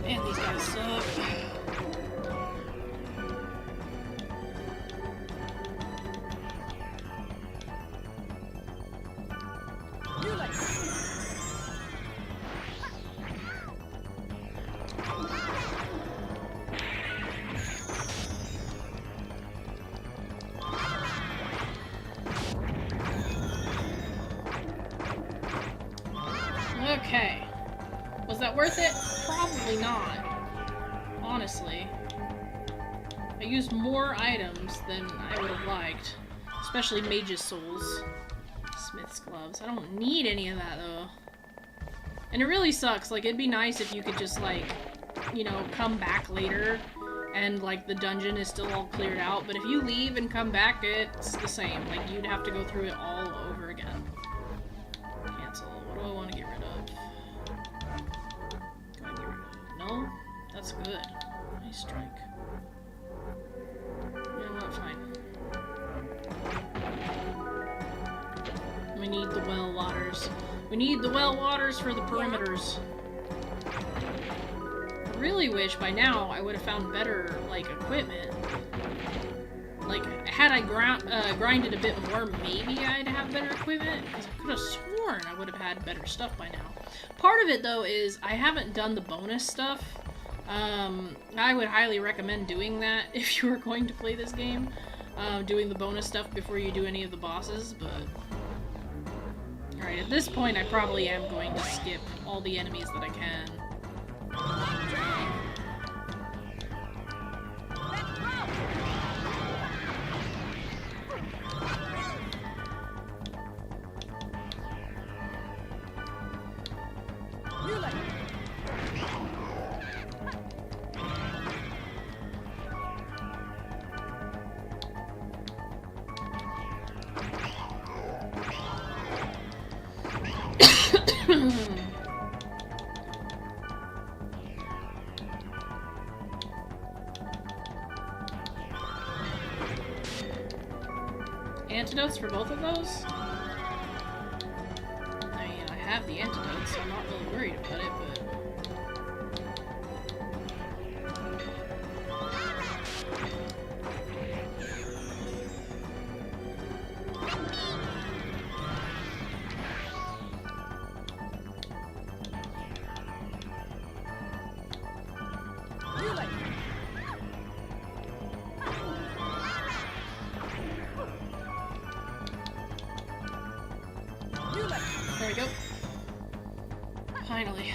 Man, these guys suck. Okay. Was that worth it? Probably not. Honestly. I used more items than I would have liked. Especially Mage's Souls. Smith's Gloves. I don't need any of that, though. And it really sucks. Like, it'd be nice if you could just, like, you know, come back later and, like, the dungeon is still all cleared out. But if you leave and come back, it's the same. Like, you'd have to go through it all over again. Cancel. What do I want to get rid of? Can I get rid of? No? That's good. Nice strike. You know what? Fine. We need the well waters. We need the well waters for the perimeters. I really wish by now I would have found better, like, equipment. Like, had I grinded a bit more, maybe I'd have better equipment, because I could have sworn I would have had better stuff by now. Part of it, though, is I haven't done the bonus stuff. I would highly recommend doing that if you were going to play this game. Doing the bonus stuff before you do any of the bosses, but... Alright, at this point I probably am going to skip all the enemies that I can. Antidotes for both of those? I mean, I have the antidotes, so I'm not really worried about it, but... There we go. Finally.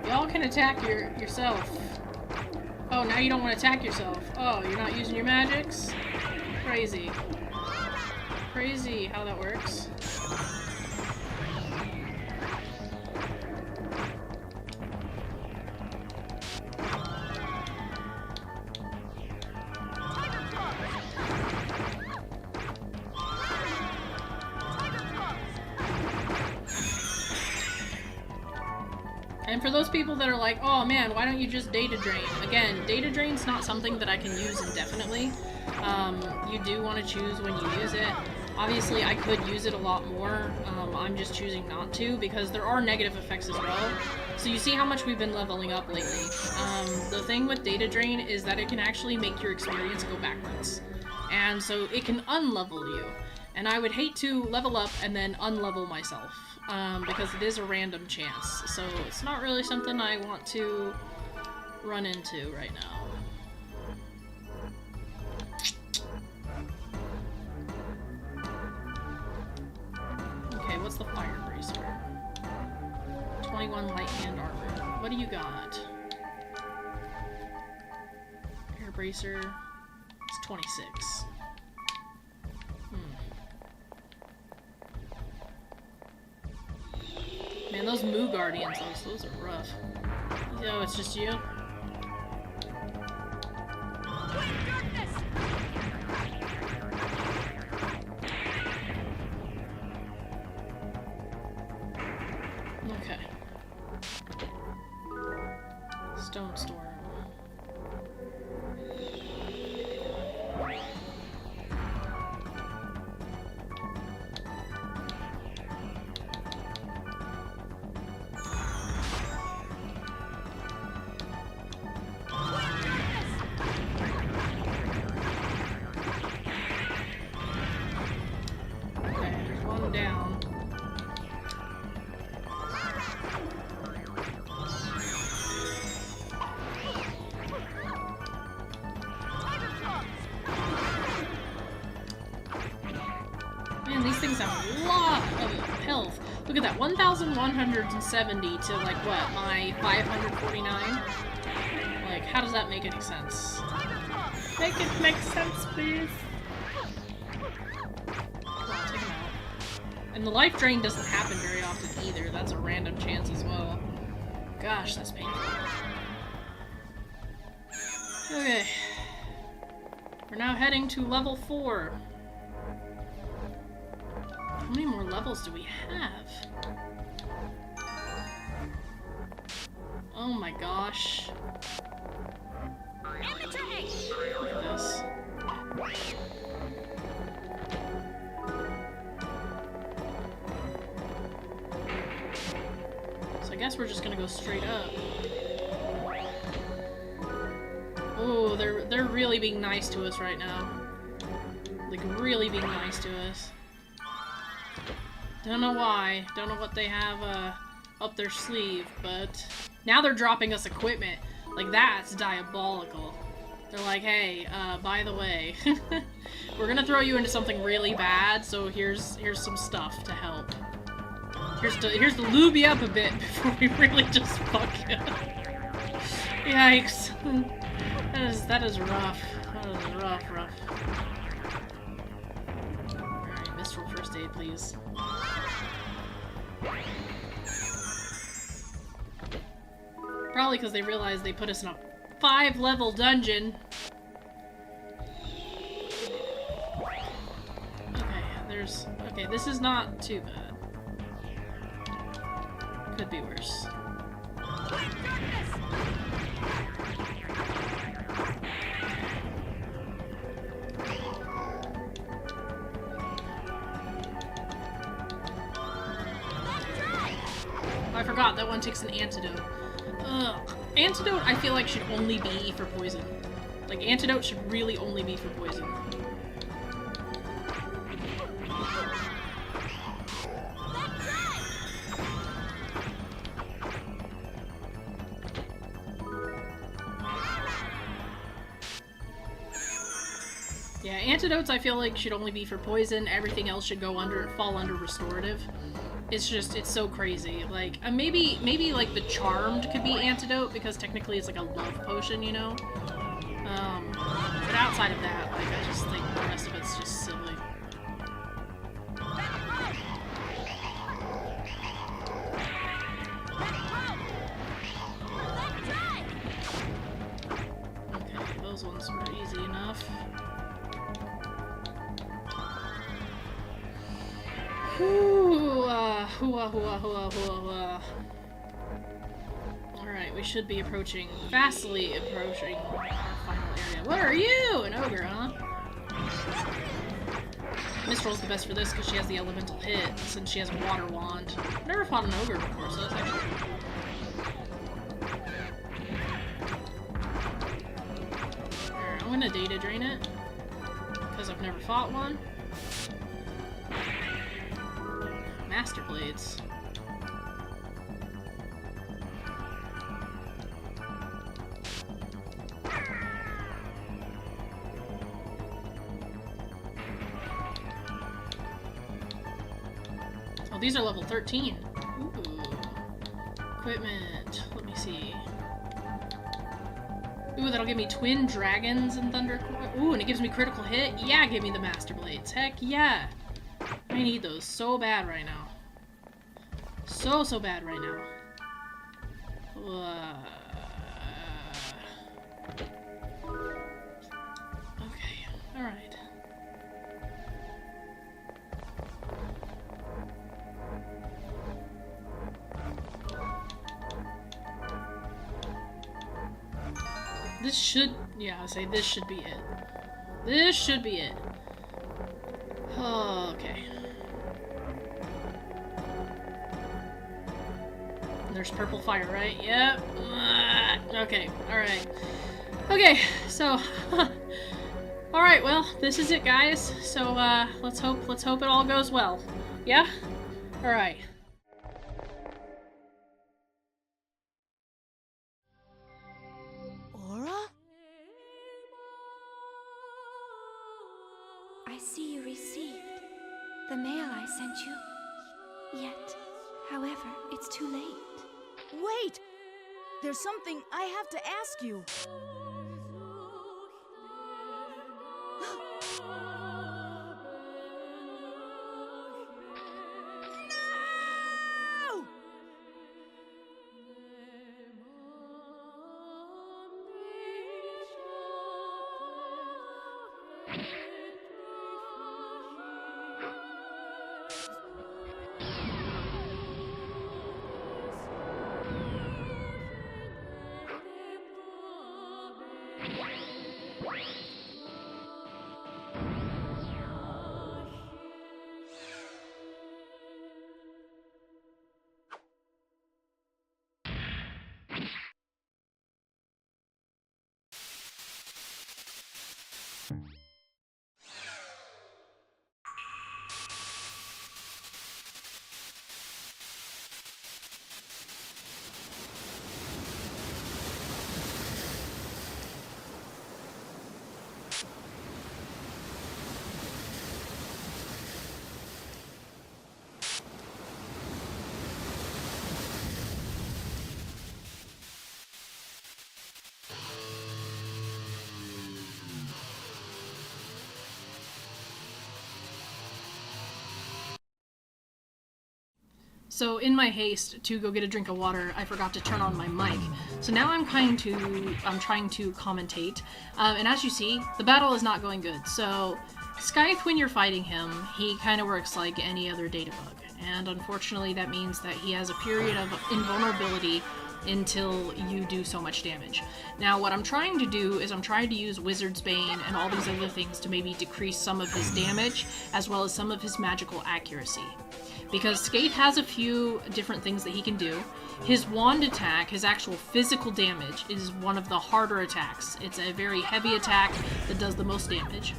Y'all can attack yourself. Oh, now you don't want to attack yourself. Oh, you're not using your magics? Crazy. Crazy how that works. And for those people that are like, oh man, why don't you just data drain? Again, data drain's not something that I can use indefinitely. You do want to choose when you use it. Obviously, I could use it a lot more. I'm just choosing not to because there are negative effects as well. So you see how much we've been leveling up lately. The thing with data drain is that it can actually make your experience go backwards. And so it can unlevel you. And I would hate to level up and then unlevel myself. Because it is a random chance, so it's not really something I want to run into right now. Okay, what's the fire bracer? 21 light hand armor. What do you got? Air bracer. It's 26. Man, those Moo Guardians, those are rough. Yo, it's just you? Okay. Stone Storm. These things have a lot of health. Look at that, 1,170 to, like, what, my 549? Like, how does that make any sense? Make it make sense, please. Come on, take him out. And the life drain doesn't happen very often either. That's a random chance as well. Gosh, that's painful. Okay. We're now heading to level 4. How many more levels do we have? Oh my gosh. Look at this. So I guess we're just gonna go straight up. Oh, they're really being nice to us right now. Like, really being nice to us. Don't know why. Don't know what they have up their sleeve, but now they're dropping us equipment. Like, that's diabolical. They're like, hey, by the way, we're gonna throw you into something really bad, so here's some stuff to help. Here's to lube you up a bit before we really just fuck you. Yikes. That is rough. That is rough. Alright, Mistral first aid, please. Probably because they realized they put us in a 5-level dungeon. Okay, this is not too bad. Could be worse. I forgot that one takes an antidote. Antidote I feel like should only be for poison. Like, antidote should really only be for poison. Yeah, antidotes I feel like should only be for poison. Everything else should fall under restorative. It's just, it's so crazy. Like, maybe like the charmed could be antidote because technically it's like a love potion, you know? But outside of that, like, I just think the rest of it's just silly. Okay, those ones were easy enough. Alright, we should be fastly approaching our final area. What are you? An ogre, huh? Mistral's the best for this because she has the elemental hit, since she has a water wand. I've never fought an ogre before, so that's actually cool. Alright, I'm gonna data drain it, because I've never fought one. Master Blades. Oh, these are level 13. Ooh. Equipment. Let me see. Ooh, that'll give me twin dragons and thunder. Ooh, and it gives me critical hit. Yeah, give me the Master Blades. Heck yeah. I need those so bad right now. So bad right now. Okay, alright. This should, yeah, I say this should be it. This should be it. Okay. There's purple fire, right? Yep. Okay, alright. Okay, so... alright, well, this is it, guys. So, let's hope it all goes well. Yeah? Alright. Aura? I see you received the mail I sent you. Yet, however, it's too late. Wait! There's something I have to ask you. No! So in my haste to go get a drink of water, I forgot to turn on my mic. So now I'm trying to commentate. And as you see, the battle is not going good. So Skeith, when you're fighting him, he kind of works like any other data bug. And unfortunately, that means that he has a period of invulnerability until you do so much damage. Now, what I'm trying to do is I'm trying to use Wizard's Bane and all these other things to maybe decrease some of his damage, as well as some of his magical accuracy. Because Skeith has a few different things that he can do. His wand attack, his actual physical damage, is one of the harder attacks. It's a very heavy attack that does the most damage.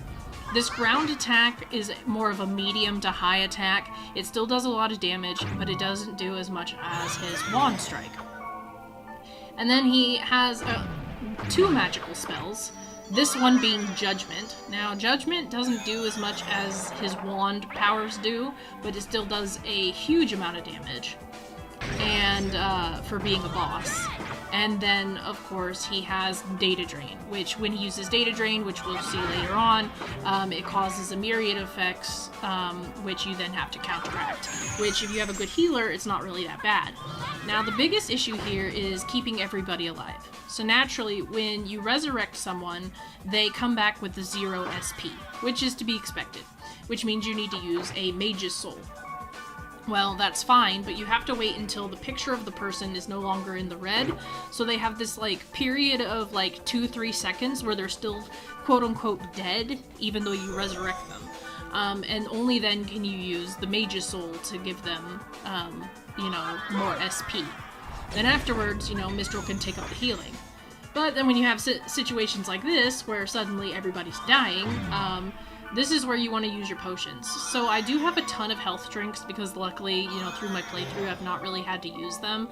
This ground attack is more of a medium to high attack. It still does a lot of damage, but it doesn't do as much as his wand strike. And then he has 2 magical spells, this one being Judgment. Now, Judgment doesn't do as much as his wand powers do, but it still does a huge amount of damage, and for being a boss. And then, of course, he has Data Drain, which when he uses Data Drain, which we'll see later on, it causes a myriad of effects, which you then have to counteract. Which, if you have a good healer, it's not really that bad. Now, the biggest issue here is keeping everybody alive. So naturally, when you resurrect someone, they come back with the 0 SP, which is to be expected, which means you need to use a Mage's Soul. Well, that's fine, but you have to wait until the picture of the person is no longer in the red, so they have this, like, period of, like, 2-3 seconds where they're still, quote-unquote, dead, even though you resurrect them. And only then can you use the Mage's Soul to give them, you know, more SP. Then afterwards, you know, Mistral can take up the healing. But then when you have situations like this, where suddenly everybody's dying, this is where you want to use your potions. So I do have a ton of health drinks because luckily, you know, through my playthrough, I've not really had to use them.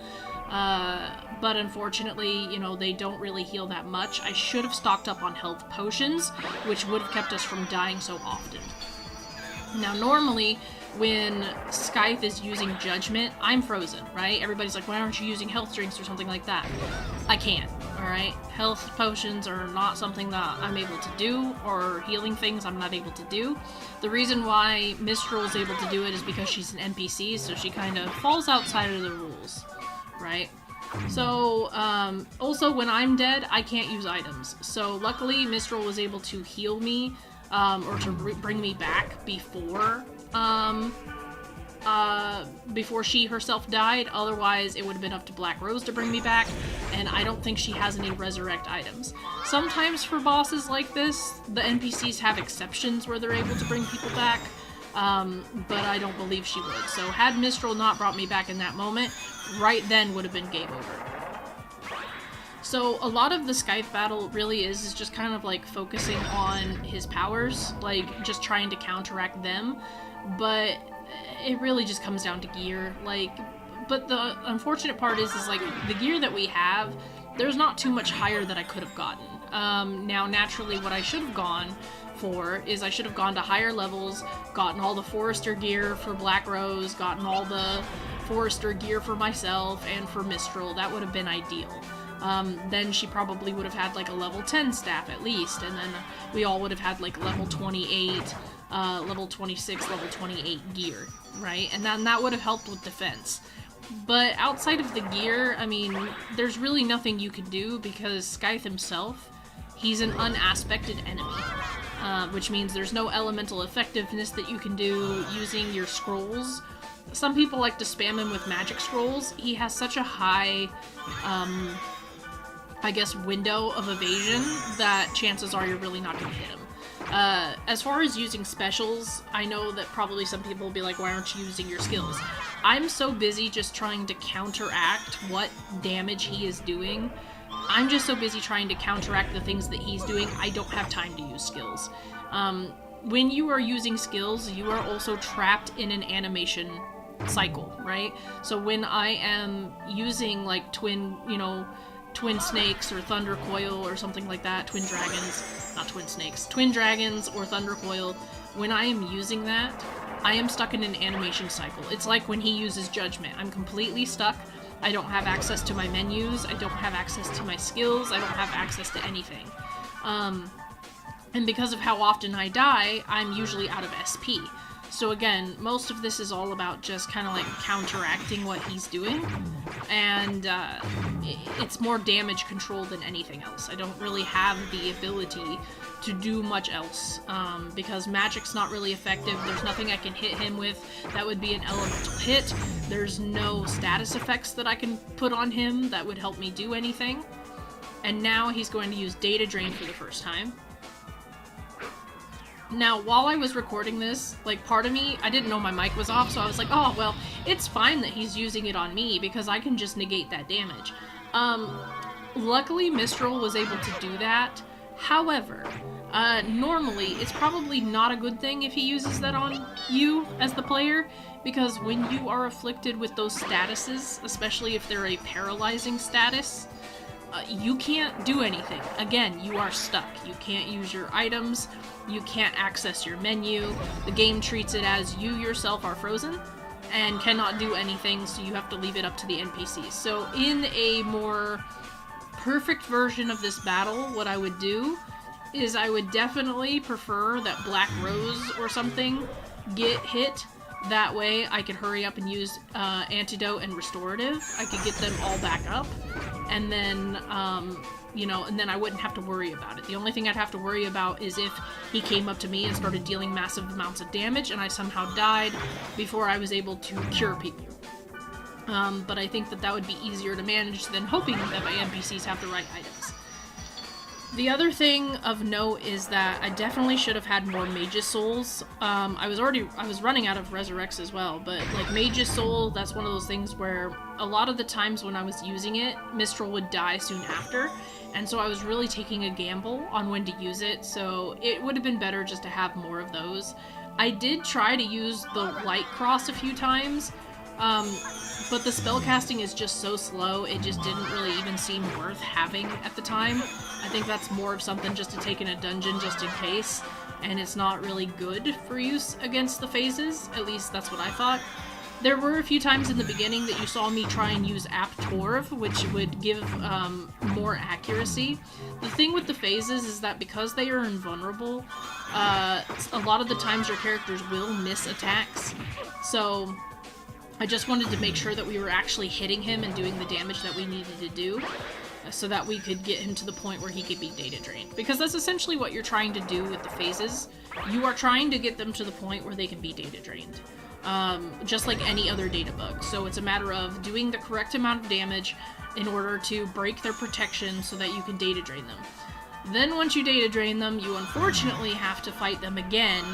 But unfortunately, you know, they don't really heal that much. I should have stocked up on health potions, which would have kept us from dying so often. Now, normally, when Skeith is using Judgment, I'm frozen, right? Everybody's like, why aren't you using health drinks or something like that? I can't, alright? Health potions are not something that I'm able to do, or healing things I'm not able to do. The reason why Mistral is able to do it is because she's an NPC, so she kind of falls outside of the rules, right? So, also when I'm dead, I can't use items. So luckily, Mistral was able to heal me, or to bring me back before she herself died. Otherwise, it would have been up to Black Rose to bring me back, and I don't think she has any resurrect items. Sometimes for bosses like this, the NPCs have exceptions where they're able to bring people back, but I don't believe she would. So had Mistral not brought me back in that moment, right then would have been game over. So a lot of the Skeith battle really is just kind of like focusing on his powers, like just trying to counteract them, but it really just comes down to gear. Like, but the unfortunate part is like the gear that we have, there's not too much higher that I could have gotten. Now naturally what I should have gone for is I should have gone to higher levels, gotten all the Forester gear for Black Rose, gotten all the Forester gear for myself and for Mistral. That would have been ideal. Then she probably would have had like a level 10 staff at least, and then we all would have had like level 28, level 26, level 28 gear, right? And then that would have helped with defense. But outside of the gear, I mean, there's really nothing you can do because Skeith himself, he's an unaspected enemy, which means there's no elemental effectiveness that you can do using your scrolls. Some people like to spam him with magic scrolls. He has such a high, I guess, window of evasion that chances are you're really not going to hit him. As far as using specials, I know that probably some people will be like, why aren't you using your skills? I'm so busy just trying to counteract what damage he is doing. I'm just so busy trying to counteract the things that he's doing, I don't have time to use skills. When you are using skills, you are also trapped in an animation cycle, right? So when I am using like twin snakes or thunder coil or something like that, twin dragons or thunder coil, when I am using that, I am stuck in an animation cycle. It's like when he uses Judgment. I'm completely stuck. I don't have access to my menus, I don't have access to my skills, I don't have access to anything. And because of how often I die, I'm usually out of SP. So again, most of this is all about just kind of like counteracting what he's doing, and it's more damage control than anything else. I don't really have the ability to do much else, because magic's not really effective. There's nothing I can hit him with that would be an elemental hit. There's no status effects that I can put on him that would help me do anything. And now he's going to use Data Drain for the first time. Now, while I was recording this, like, part of me, I didn't know my mic was off, so I was like, oh, well, it's fine that he's using it on me, because I can just negate that damage. Luckily, Mistral was able to do that. However, normally, it's probably not a good thing if he uses that on you as the player, because when you are afflicted with those statuses, especially if they're a paralyzing status, you can't do anything. Again, you are stuck. You can't use your items, you can't access your menu, the game treats it as you yourself are frozen and cannot do anything, so you have to leave it up to the NPCs. So in a more perfect version of this battle, what I would do is I would definitely prefer that Black Rose or something get hit. That way I could hurry up and use Antidote and Restorative. I could get them all back up, and then, you know, and then I wouldn't have to worry about it. The only thing I'd have to worry about is if he came up to me and started dealing massive amounts of damage and I somehow died before I was able to cure people. But I think that that would be easier to manage than hoping that my NPCs have the right items. The other thing of note is that I definitely should have had more Mage's Souls. I was running out of Resurrects as well, but like Mage's Soul, that's one of those things where a lot of the times when I was using it, Mistral would die soon after, and so I was really taking a gamble on when to use it, so it would have been better just to have more of those. I did try to use the Light Cross a few times, but the spellcasting is just so slow, it just didn't really even seem worth having at the time. I think that's more of something just to take in a dungeon just in case, and it's not really good for use against the phases, at least that's what I thought. There were a few times in the beginning that you saw me try and use App Torv, which would give more accuracy. The thing with the phases is that because they are invulnerable, a lot of the times your characters will miss attacks, so I just wanted to make sure that we were actually hitting him and doing the damage that we needed to do, so that we could get him to the point where he could be data drained. Because that's essentially what you're trying to do with the phases. You are trying to get them to the point where they can be data drained. Just like any other data bug. So it's a matter of doing the correct amount of damage in order to break their protection so that you can data drain them. Then once you data drain them, you unfortunately have to fight them again.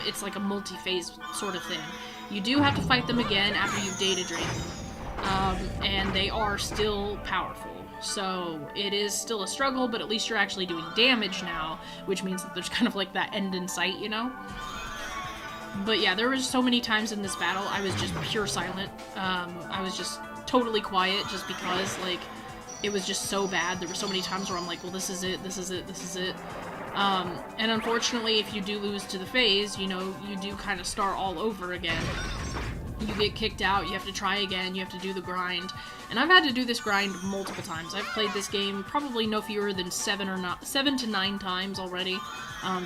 It's like a multi-phase sort of thing. You do have to fight them again after you've data drained them. And they are still powerful. So it is still a struggle, but at least you're actually doing damage now, which means that there's kind of like that end in sight, you know? But yeah, there were so many times in this battle I was just pure silent. I was just totally quiet just because, like, it was just so bad. There were so many times where I'm like, well, this is it, this is it, this is it. And unfortunately, if you do lose to the phase, you know, you do kind of start all over again. You get kicked out, you have to try again, you have to do the grind. And I've had to do this grind multiple times. I've played this game probably no fewer than 7 to 9 times already,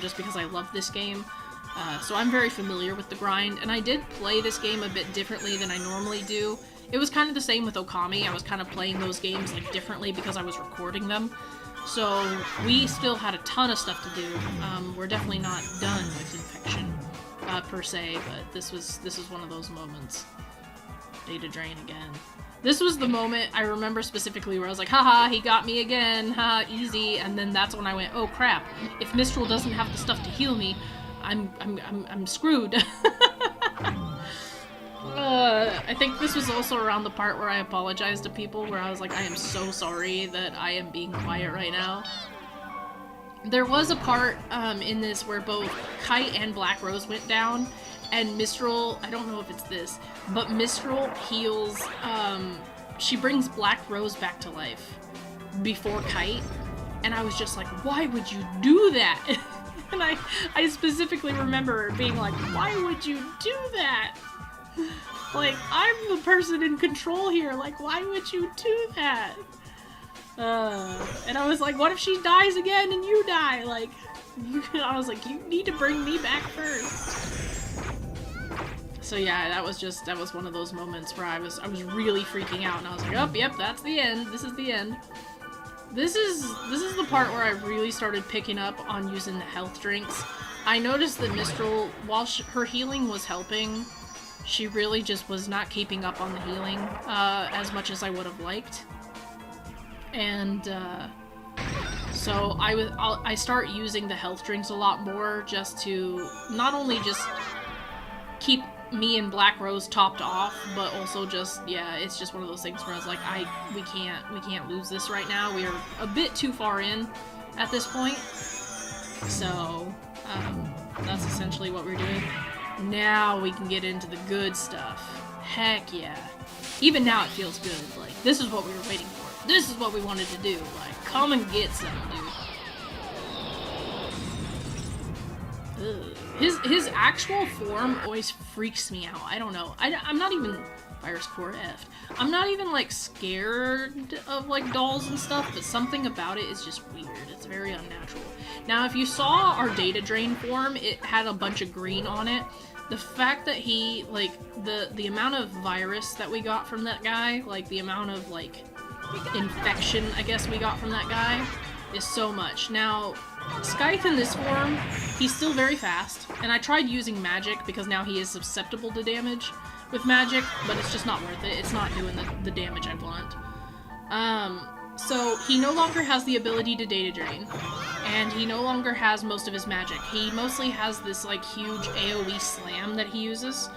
just because I love this game. So I'm very familiar with the grind, and I did play this game a bit differently than I normally do. It was kind of the same with Okami. I was kind of playing those games like differently because I was recording them. So we still had a ton of stuff to do. We're definitely not done with Infection, per se, but this was one of those moments. Data drain again. This was the moment I remember specifically where I was like, haha, he got me again, haha, easy, and then that's when I went, oh crap, if Mistral doesn't have the stuff to heal me, I'm screwed. I think this was also around the part where I apologized to people, where I was like, I am so sorry that I am being quiet right now. There was a part in this where both Kite and Black Rose went down, and Mistral, I don't know if it's this, but Mistral heals, she brings Black Rose back to life before Kite, and I was just like, why would you do that? And I specifically remember being like, why would you do that? Like, I'm the person in control here, like, why would you do that? And I was like, what if she dies again and you die? Like, I was like, you need to bring me back first. So yeah, that was one of those moments where I was really freaking out, and I was like, oh, yep, that's the end. This is the end. This is the part where I really started picking up on using the health drinks. I noticed that Mistral, while her healing was helping, she really just was not keeping up on the healing as much as I would have liked. And so I start using the health drinks a lot more, just to not only just keep me and Black Rose topped off, but also just, yeah, it's just one of those things where I was like, we can't lose this right now. We are a bit too far in at this point. So that's essentially what we're doing. Now we can get into the good stuff. Heck yeah. Even now it feels good. Like, this is what we were waiting for. This is what we wanted to do. Like, come and get some, dude. Ugh. His actual form always freaks me out. I don't know. I'm not even... Virus Core F. I'm not even, like, scared of, like, dolls and stuff, but something about it is just weird. It's very unnatural. Now, if you saw our data drain form, it had a bunch of green on it. The fact that he, like, the amount of virus that we got from that guy, like, the amount of, like, infection, I guess, we got from that guy, is so much. Now, Skeith in this form, he's still very fast, and I tried using magic because now he is susceptible to damage with magic, but it's just not worth it. It's not doing the damage I want. So he no longer has the ability to data drain, and he no longer has most of his magic. He mostly has this, like, huge AoE slam that he uses,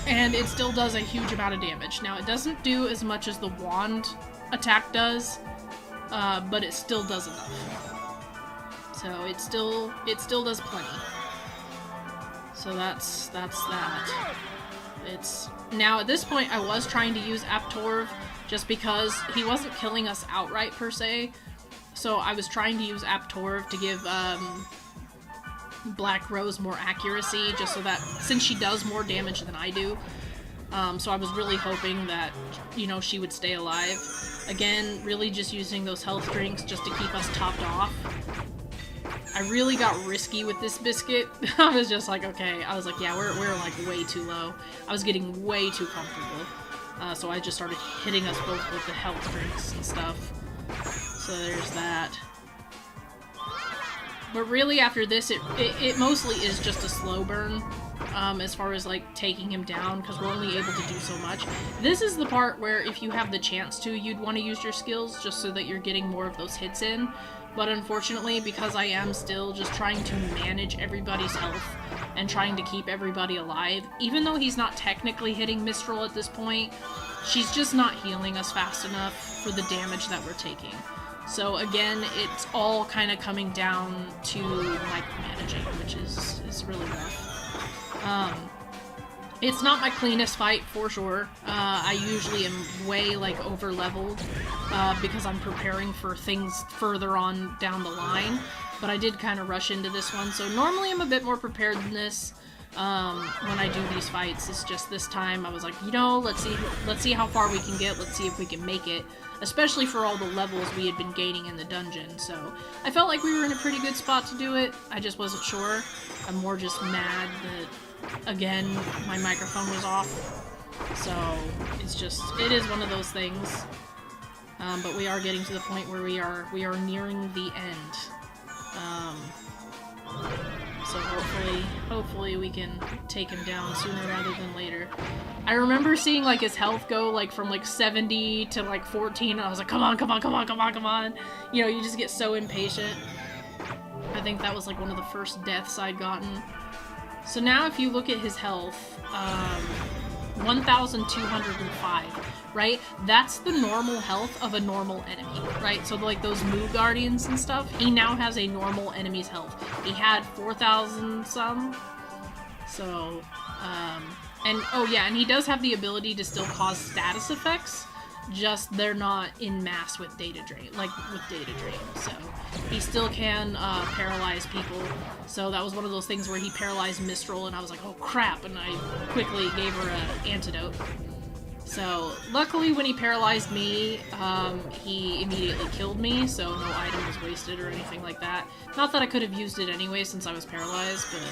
and it still does a huge amount of damage. Now, it doesn't do as much as the wand attack does, but it still does enough. So it still does plenty. So that's that. It's now at this point I was trying to use Aptorv just because he wasn't killing us outright per se. So I was trying to use Aptorv to give Black Rose more accuracy, just so that since she does more damage than I do. So I was really hoping that, you know, she would stay alive. Again, really just using those health drinks just to keep us topped off. I really got risky with this biscuit. I was just like, okay. I was like, yeah, we're like way too low. I was getting way too comfortable. So I just started hitting us both with the health drinks and stuff. So there's that. But really after this, it mostly is just a slow burn. As far as, like, taking him down, because we're only able to do so much. This is the part where if you have the chance to, you'd want to use your skills just so that you're getting more of those hits in. But unfortunately, because I am still just trying to manage everybody's health and trying to keep everybody alive, even though he's not technically hitting Mistral at this point, she's just not healing us fast enough for the damage that we're taking. So again, it's all kind of coming down to micromanaging, which is really rough. It's not my cleanest fight, for sure. I usually am way, like, over-leveled, because I'm preparing for things further on down the line, but I did kind of rush into this one, so normally I'm a bit more prepared than this, when I do these fights. It's just this time I was like, you know, let's see how far we can get, let's see if we can make it, especially for all the levels we had been gaining in the dungeon, so I felt like we were in a pretty good spot to do it. I just wasn't sure. I'm more just mad that, again, my microphone was off, so it is one of those things, but we are getting to the point where we are nearing the end, so hopefully we can take him down sooner rather than later. I remember seeing, like, his health go, like, from, like, 70 to, like, 14, and I was like, come on, you know, you just get so impatient. I think that was, like, one of the first deaths I'd gotten. So now if you look at his health, 1,205, right? That's the normal health of a normal enemy, right? So like those Moo Guardians and stuff, he now has a normal enemy's health. He had 4,000 some, so, and oh yeah, and he does have the ability to still cause status effects, just they're not in mass with data drain, so he still can paralyze people. So that was one of those things where he paralyzed Mistral and I was like, oh crap, and I quickly gave her an antidote. So luckily when he paralyzed me, he immediately killed me, so no item was wasted or anything like that. Not that I could have used it anyway since I was paralyzed, but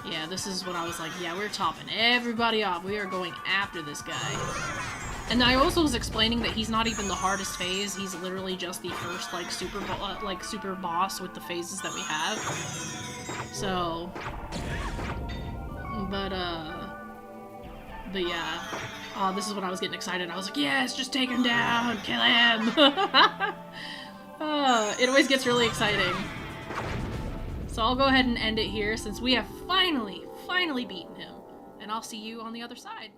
Yeah, this is what I was like, yeah, we're topping everybody off. We are going after this guy. And I also was explaining that he's not even the hardest phase. He's literally just the first, like, super boss with the phases that we have. So... But yeah. Oh, this is when I was getting excited. I was like, yes, just take him down! Kill him! It always gets really exciting. So I'll go ahead and end it here since we have finally beaten him. And I'll see you on the other side.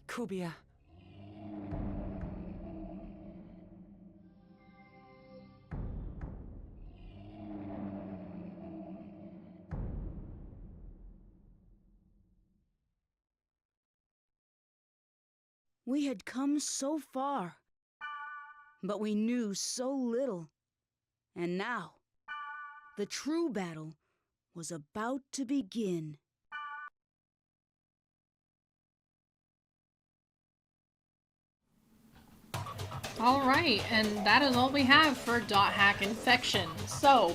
Kubia. We had come so far, but we knew so little. And now, the true battle was about to begin. Alright, and that is all we have for .hack infection. So,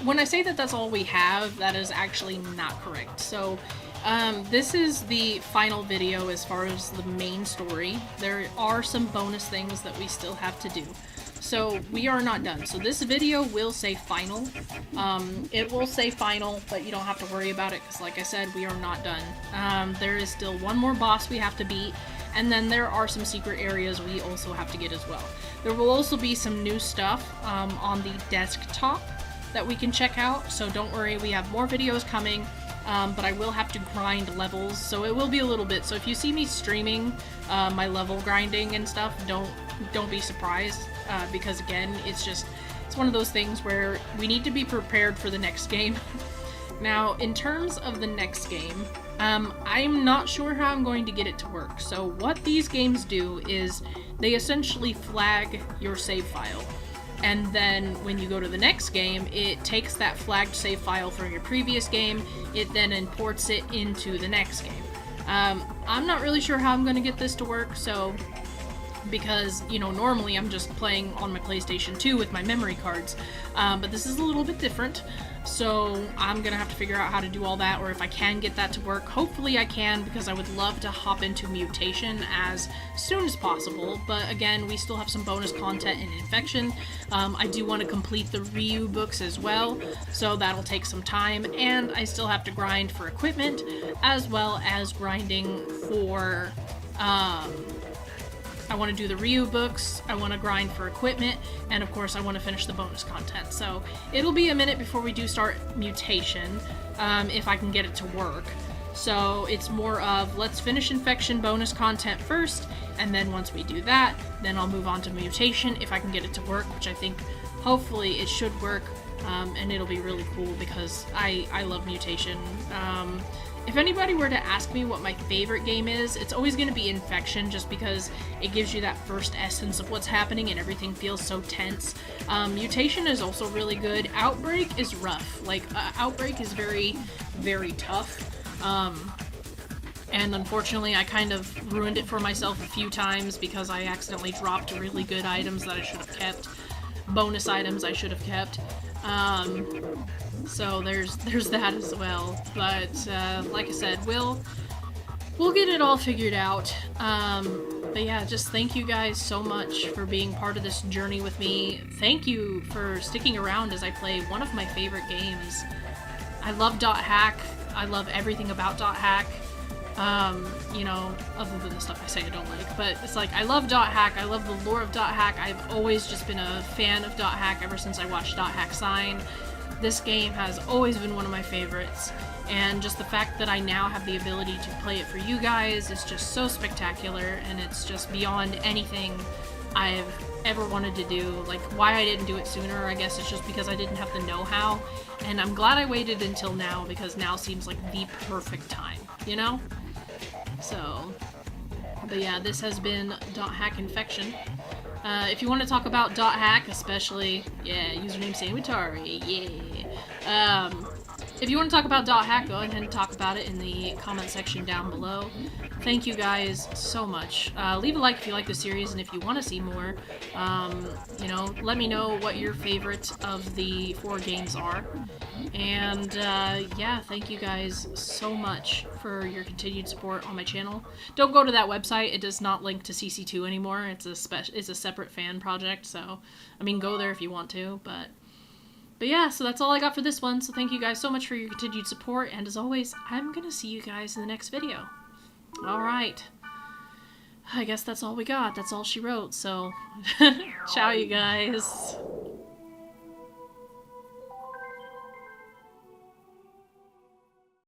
when I say that that's all we have, that is actually not correct. So, this is the final video as far as the main story. There are some bonus things that we still have to do. So, we are not done. So, this video will say final. It will say final, but you don't have to worry about it, because like I said, we are not done. There is still one more boss we have to beat. And then there are some secret areas we also have to get as well. There will also be some new stuff on the desktop that we can check out, so don't worry, we have more videos coming, but I will have to grind levels, so it will be a little bit. So if you see me streaming my level grinding and stuff, don't be surprised, because again, it's one of those things where we need to be prepared for the next game. Now, in terms of the next game, I'm not sure how I'm going to get it to work. So what these games do is they essentially flag your save file. and then when you go to the next game, it takes that flagged save file from your previous game, it then imports it into the next game. I'm not really sure how I'm going to get this to work, so because, you know, normally I'm just playing on my PlayStation 2 with my memory cards, but this is a little bit different, so I'm gonna have to figure out how to do all that, or if I can get that to work. Hopefully I can, because I would love to hop into Mutation as soon as possible, but again, we still have some bonus content in Infection. I do want to complete the Ryu books as well, so that'll take some time, and I still have to grind for equipment, as well as grinding for, I want to do the Ryu books, I want to grind for equipment, and of course I want to finish the bonus content. So it'll be a minute before we do start Mutation, if I can get it to work. So it's more of, let's finish Infection bonus content first, and then once we do that, then I'll move on to Mutation if I can get it to work, which I think hopefully it should work, and it'll be really cool because I love Mutation. If anybody were to ask me what my favorite game is, it's always going to be Infection, just because it gives you that first essence of what's happening and everything feels so tense. Mutation is also really good. Outbreak is rough. Like, Outbreak is very, very tough. And unfortunately, I kind of ruined it for myself a few times because I accidentally dropped really good items that I should have kept. Bonus items I should have kept. So there's that as well, but like I said, we'll get it all figured out. But yeah, just thank you guys so much for being part of this journey with me. Thank you for sticking around as I play one of my favorite games. I love .hack. I love everything about .hack. You know, other than the stuff I say I don't like, but it's like, I love .hack, I love the lore of .hack, I've always just been a fan of .hack ever since I watched .hack Sign. This game has always been one of my favorites, and just the fact that I now have the ability to play it for you guys is just so spectacular, and it's just beyond anything I've ever wanted to do. Like, why I didn't do it sooner, I guess it's just because I didn't have the know-how, and I'm glad I waited until now, because now seems like the perfect time, you know? So, but yeah, this has been .hack Infection. If you want to talk about .hack, especially, yeah, username Samitari, yeah. If you want to talk about .hack, go ahead and talk about it in the comment section down below. Thank you guys so much. Leave a like if you like the series, and if you want to see more, you know, let me know what your favorite of the 4 games are. And yeah, thank you guys so much for your continued support on my channel. Don't go to that website, it does not link to CC2 anymore. It's a separate fan project, so I mean, go there if you want to, but yeah, so that's all I got for this one. So thank you guys so much for your continued support, and as always, I'm gonna see you guys in the next video. Alright, I guess that's all we got. That's all she wrote, so ciao you guys.